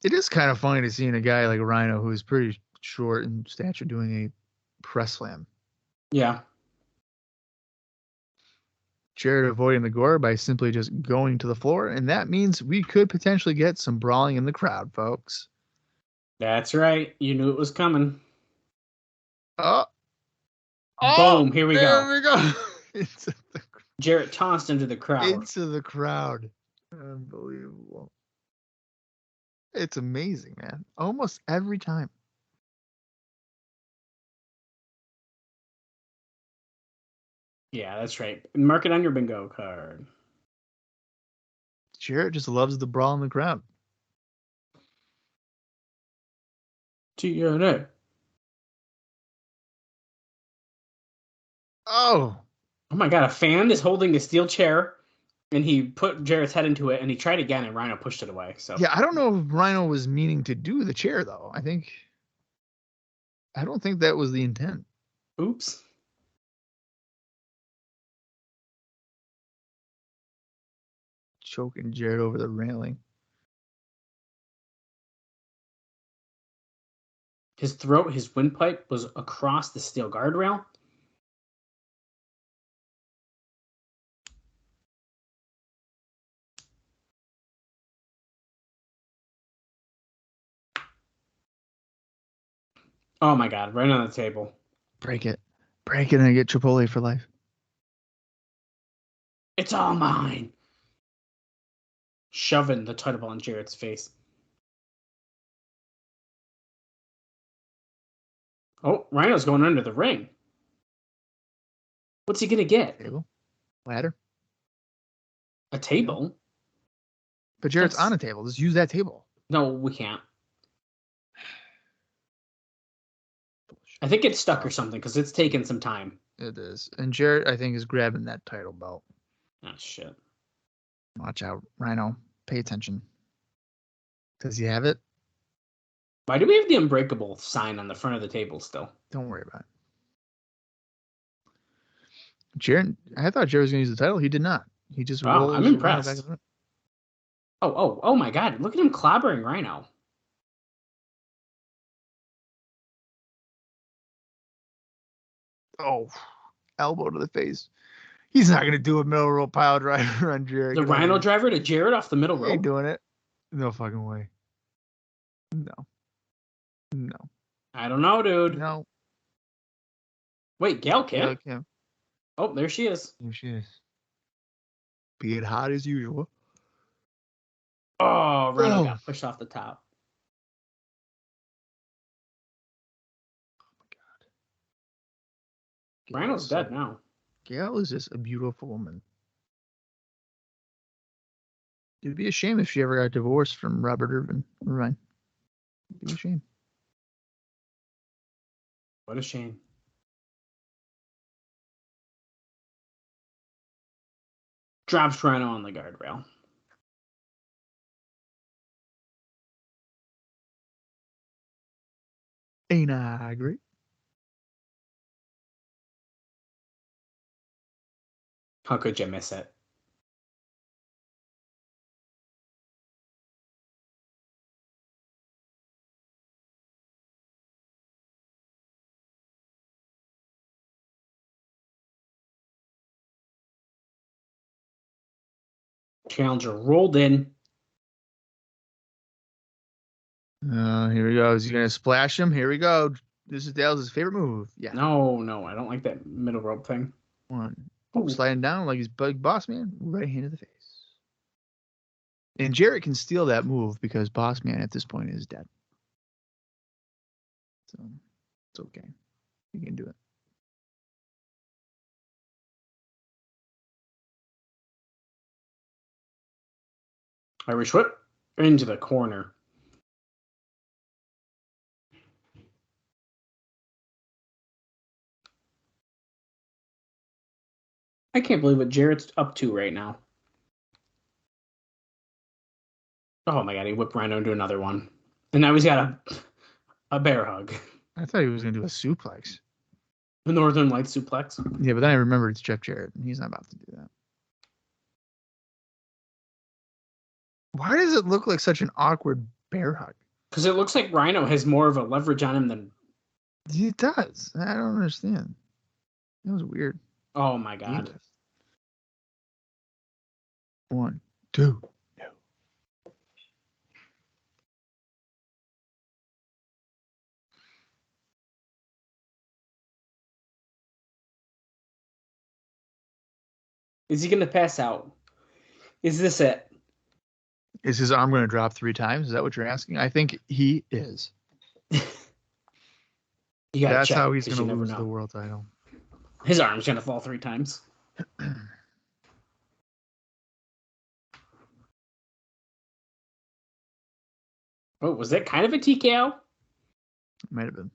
It is kind of funny to see a guy like Rhino, who is pretty short in stature, doing a press slam. Yeah. Jarrett avoiding the gore by simply just going to the floor, and that means we could potentially get some brawling in the crowd, folks. That's right. You knew it was coming. Oh. Boom. Here we go. There we go. Jarrett tossed into the crowd. Into the crowd. Unbelievable. It's amazing, man. Almost every time. Yeah, that's right. Mark it on your bingo card. Jarrett just loves the brawl in the crowd. TNA. Oh my God, a fan is holding a steel chair, and he put Jarrett's head into it, and he tried again, and Rhino pushed it away. So yeah, I don't know if Rhino was meaning to do the chair, though. I don't think that was the intent. Oops. Choking Jarrett over the railing. His windpipe was across the steel guardrail. Oh my God, right on the table. Break it, and I get Chipotle for life. It's all mine. Shoving the title ball in Jarrett's face. Oh, Rhino's going under the ring. What's he going to get? Table? Ladder? A table? But Jarrett's on a table. Just use that table. No, we can't. I think it's stuck or something because it's taken some time. It is. And Jarrett, I think, is grabbing that title belt. Oh, shit. Watch out, Rhino. Pay attention. Does he have it? Why do we have the Unbreakable sign on the front of the table still? Don't worry about it. Jarrett, I thought Jarrett was going to use the title. He did not. He just I'm impressed. Oh my God. Look at him clobbering Rhino. Oh, elbow to the face. He's not going to do a middle rope pile driver on Jarrett. The Rhino driver to Jarrett off the middle He ain't rope. doing it. No fucking way. No. I don't know, dude. No. Wait, Gail Kim? Kim. Oh, there she is. There she is. Being hot as usual. Oh, Rhino got pushed off the top. Rhino's dead now. Gail is just a beautiful woman. It'd be a shame if she ever got divorced from Robert Irvin. Right. It'd be a shame. What a shame. Drops Rhino on the guardrail. Ain't I great? How could you miss it? Challenger rolled in. Here he goes. He's going to splash him. Here we go. This is Dale's favorite move. Yeah. No, I don't like that middle rope thing. One. Oh, sliding down like he's big boss man. Right hand to the face. And Jarrett can steal that move because boss man at this point is dead. So it's okay. He can do it. Irish whip into the corner. I can't believe what Jarrett's up to right now. Oh my God, he whipped Rhino into another one. And now he's got a bear hug. I thought he was going to do a suplex. The Northern Lights suplex. Yeah, but then I remembered it's Jeff Jarrett, and he's not about to do that. Why does it look like such an awkward bear hug? Because it looks like Rhino has more of a leverage on him than... It does. I don't understand. That was weird. Oh my God. 1, 2. No. Is he going to pass out? Is this it? Is his arm going to drop 3 times? Is that what you're asking? I think he is. That's how he's going to lose the world title. His arm's going to fall 3 times. Oh, was that kind of a TKO? Might have been.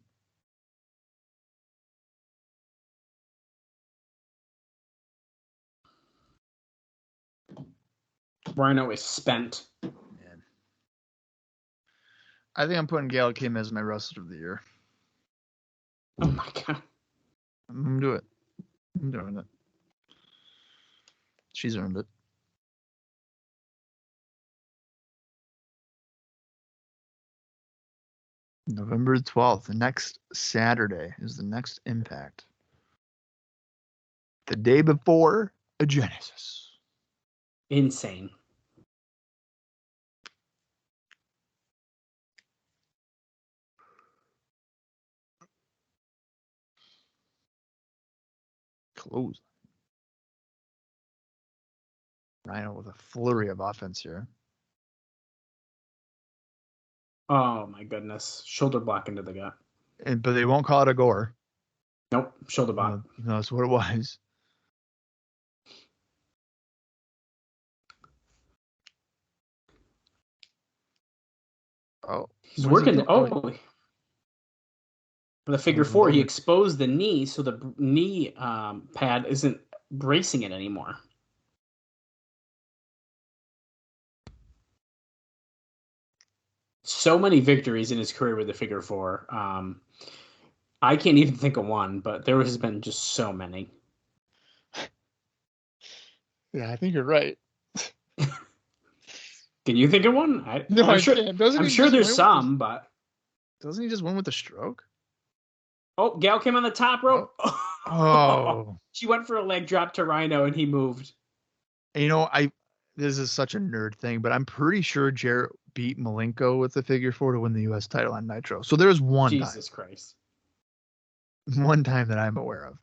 Rhino is spent. Man. I think I'm putting Gail Kim as my wrestler of the year. Oh my God. I'm going to do it. I'm doing it. She's earned it. November 12th, the next Saturday, is the next Impact. The day before a Genesis. Insane. Close. Rhino with a flurry of offense here. Oh my goodness. Shoulder block into the gut. But they won't call it a gore. Nope. Shoulder block. No, that's what it was. Oh. He's working. For the figure 4, he exposed the knee, so the knee pad isn't bracing it anymore. So many victories in his career with the figure 4. I can't even think of one, but there has been just so many. Yeah, I think you're right. Good Can you think of one? No, I'm sure. can't. Doesn't I'm he sure just there's win some, but doesn't he just win with a stroke? oh, Gal came on the top rope. Oh. She went for a leg drop to Rhino, and he moved. You know, this is such a nerd thing, but I'm pretty sure Jarrett beat Malenko with the figure four to win the U.S. title on Nitro. So there's Jesus Christ. one time that I'm aware of.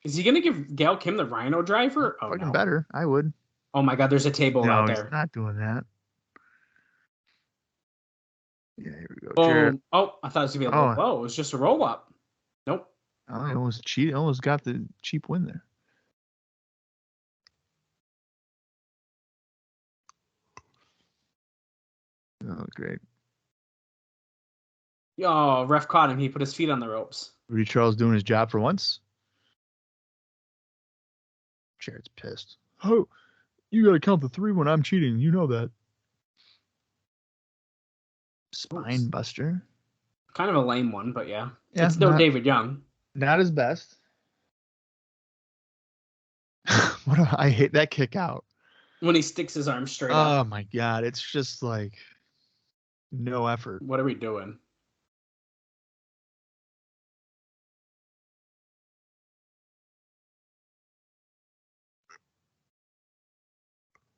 Is he gonna give Gail Kim the Rhino driver? Oh Fucking no. better. I would. Oh my God, there's a table No, right he's there. not doing that. Yeah, here we go. Boom. Jarrett. Oh, I thought it was gonna be a low blow. It was just a roll up. Nope. Oh, it almost cheat. Almost got the cheap win there. Oh, great. Oh, ref caught him. He put his feet on the ropes. Rudy Charles doing his job for once. Jarrett's pissed. Oh, you got to count the three when I'm cheating. You know that. Spine buster. Kind of a lame one, but yeah. Yeah, it's no David Young. Not his best. I hate that kick out. When he sticks his arm straight up. Oh my God. It's just like no effort. What are we doing?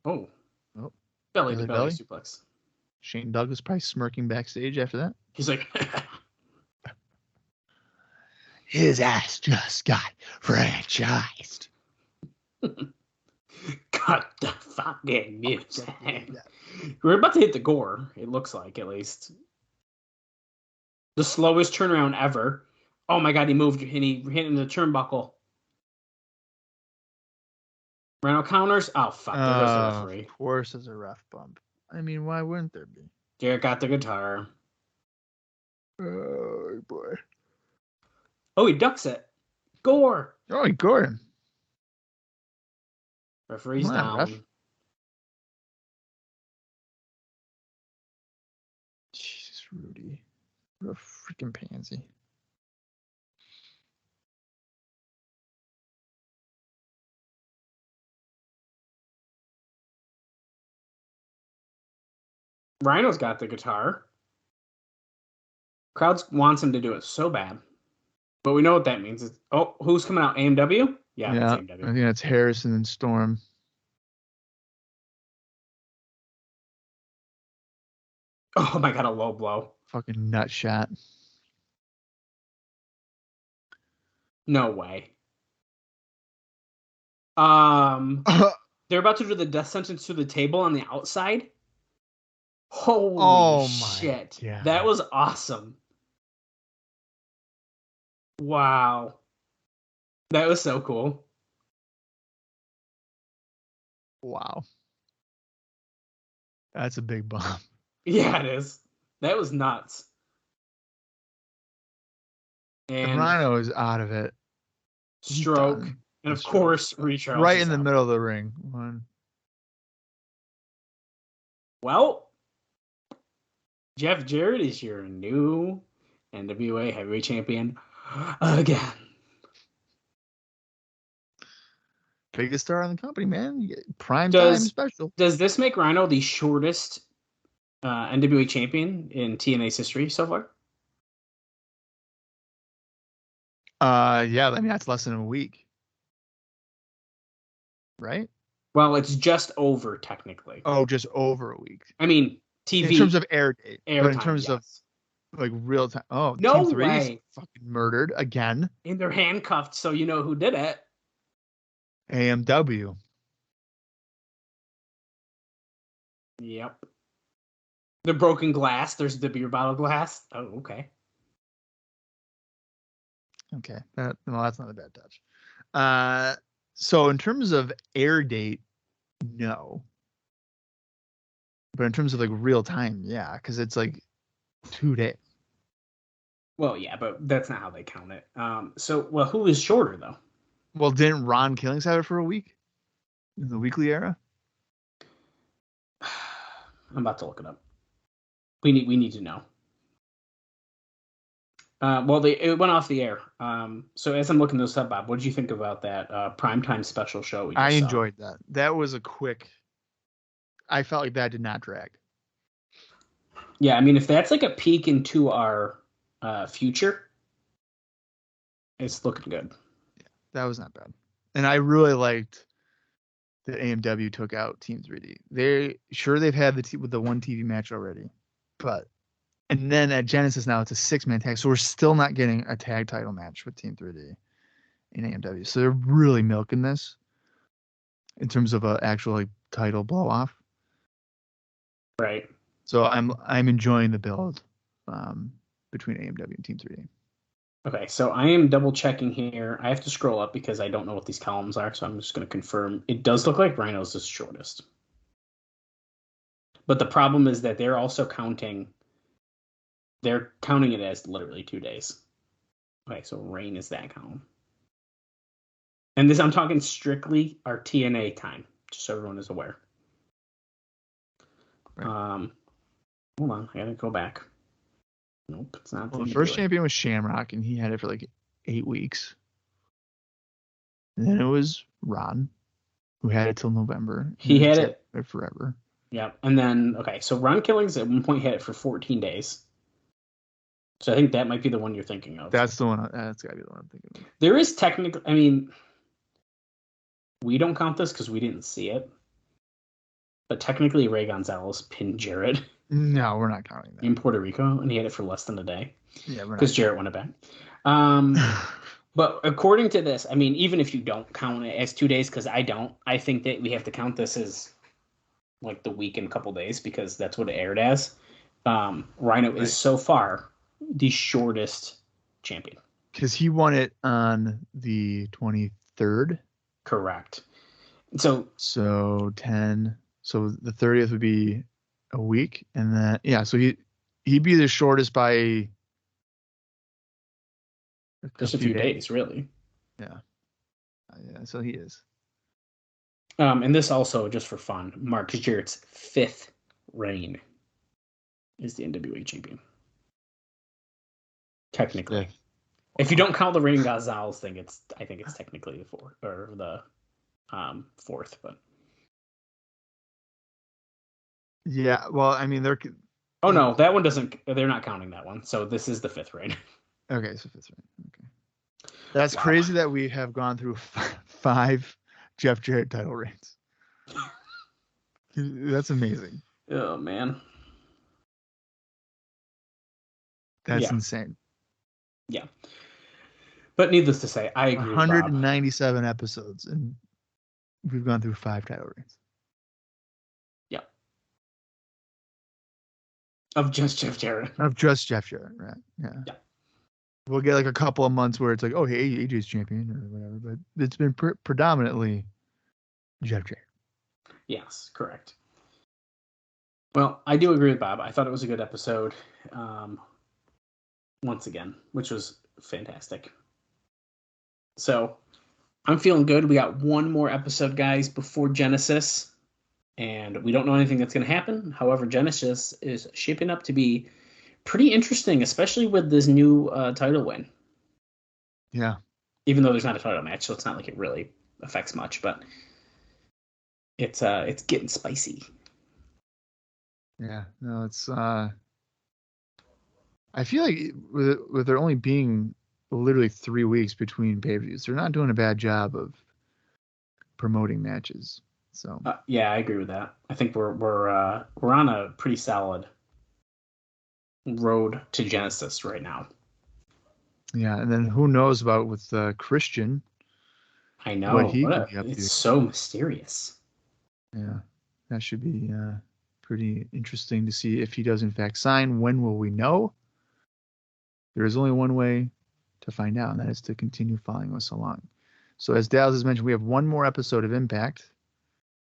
Oh. Belly to belly suplex. Shane Douglas probably smirking backstage after that. He's like, his ass just got franchised. Cut the fucking music. We're about to hit the gore, it looks like, at least. The slowest turnaround ever. Oh my God, he moved and he hit in the turnbuckle. Rhino counters. Oh, fuck. There goes the referee. Of course, there's a ref bump. I mean, why wouldn't there be? Jarrett got the guitar. Oh, boy. Oh, he ducks it. Gore. Oh, he gored him. Referee's down. Ref. Jesus, Rudy. What a freaking pansy. Rhino's got the guitar. Crowd wants him to do it so bad. But we know what that means. Oh, who's coming out? AMW? Yeah, it's AMW. I think that's Harrison and Storm. Oh my God, a low blow. Fucking nut shot. No way. They're about to do the death sentence to the table on the outside. Holy shit. God. That was awesome. Wow. That was so cool. Wow. That's a big bump. Yeah, it is. That was nuts. And Rhino is out of it. Stroke. And of course, Recharles. Right in the middle of the ring. Well, Jeff Jarrett is your new NWA Heavyweight Champion again. Biggest star in the company, man. Prime time special. Does this make Rhino the shortest NWA champion in TNA's history so far? Yeah, I mean that's less than a week. Right? Well, it's just over technically. Oh, just over a week. I mean, TV in terms of air date, but in time, terms of like real time. Oh, no Team 3 way! Fucking murdered again. And they're handcuffed, so you know who did it. AMW. Yep. The broken glass. There's the beer bottle glass. Oh, okay. Okay, that's not a bad touch. So in terms of air date, no. But in terms of like real time, yeah, because it's like 2 days. Well, yeah, but that's not how they count it. Who is shorter though? Well, didn't Ron Killings have it for a week in the weekly era? I'm about to look it up. We need to know. It went off the air. So as I'm looking this up, Bob, what did you think about that primetime special show? I enjoyed that. That was a quick I felt like that did not drag. Yeah, I mean, if that's like a peek into our future, it's looking good. Yeah, that was not bad. And I really liked that AMW took out Team 3D. They've had the one TV match already, and then at Genesis now it's a 6-man tag, so we're still not getting a tag title match with Team 3D in AMW. So they're really milking this in terms of an actual like title blow off. Right. So I'm enjoying the build between AMW and Team 3D. Okay, so I am double checking here. I have to scroll up because I don't know what these columns are, so I'm just going to confirm. It does look like Rhino's is shortest. But the problem is that they're also counting it as literally 2 days. Okay, so Reign is that column. And this, I'm talking strictly our TNA time, just so everyone is aware. Right. Hold on, I gotta go back. Nope, it's not. Well, the first champion was Shamrock, and he had it for like 8 weeks. And then it was Ron, who had it till November. He had it forever. Yeah, and then so Ron Killings at one point had it for 14 days. So I think that might be the one you're thinking of. That's the one. That's gotta be the one I'm thinking of. There is technically, I mean, we don't count this because we didn't see it. But technically, Ray Gonzalez pinned Jarrett. No, we're not counting that. In Puerto Rico, and he had it for less than a day. Yeah, we're not. Because Jarrett won it back. But according to this, I mean, even if you don't count it as 2 days, because I don't, I think that we have to count this as like the week and a couple days because that's what it aired as. Rhino is so far the shortest champion. Because he won it on the 23rd. Correct. So 10. So the 30th would be a week, and then so he'd be the shortest by just a few days, really. Yeah. So he is. And this also, just for fun, Marcus Jarrett's 5th reign is the NWA champion. Technically. Yeah. If you don't count the Ray Gonzalez thing, I think it's technically the 4th or the 4th, but yeah, well, I mean, they're. Oh no, that one doesn't. They're not counting that one. So this is the 5th reign. Okay, so 5th reign. Okay, that's crazy that we have gone through 5 Jeff Jarrett title reigns. That's amazing. Oh man, that's insane. Yeah, but needless to say, I agree. 197 episodes, and we've gone through 5 title reigns. Yeah. Of just Jeff Jarrett. Right. Yeah. We'll get like a couple of months where it's like, oh, hey, AJ's champion or whatever, but it's been predominantly Jeff Jarrett. Yes, correct. Well, I do agree with Bob. I thought it was a good episode. Once again, which was fantastic. So I'm feeling good. We got one more episode, guys, before Genesis. And we don't know anything that's going to happen. However, Genesis is shaping up to be pretty interesting, especially with this new title win. Yeah. Even though there's not a title match, so it's not like it really affects much, but it's getting spicy. Yeah. No, it's I feel like with there only being literally 3 weeks between pay-per-views, they're not doing a bad job of promoting matches. So yeah, I agree with that. I think we're on a pretty solid road to Genesis right now. Yeah, and then who knows about with Christian? I know what he could be up it's to. So mysterious. Yeah, that should be pretty interesting to see if he does in fact sign. When will we know? There is only one way to find out, and that is to continue following us along. So as Dallas has mentioned, we have one more episode of Impact,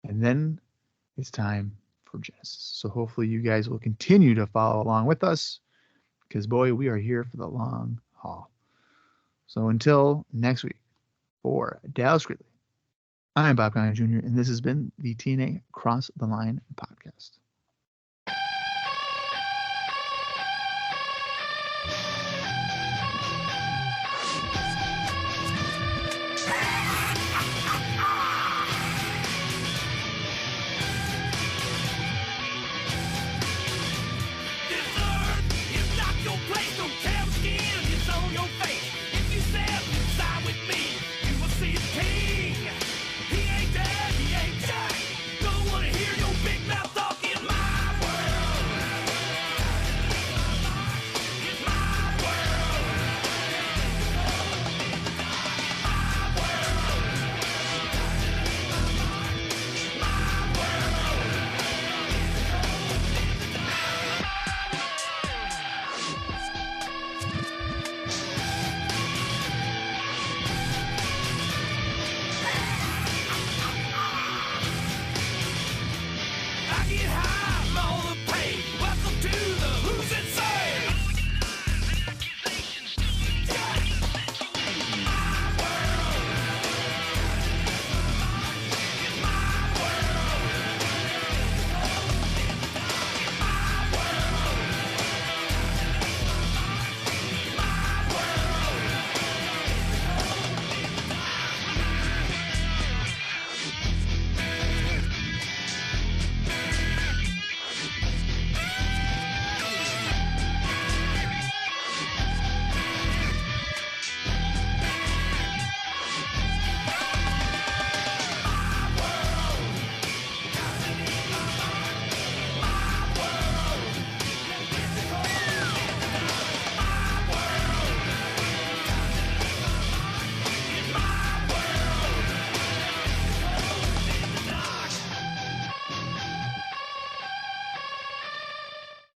and then it's time for Genesis. So hopefully you guys will continue to follow along with us, because boy, we are here for the long haul. So until next week, for Dallas Gridley, I'm Bob Colling Jr., and this has been the TNA Cross the Line podcast. get high.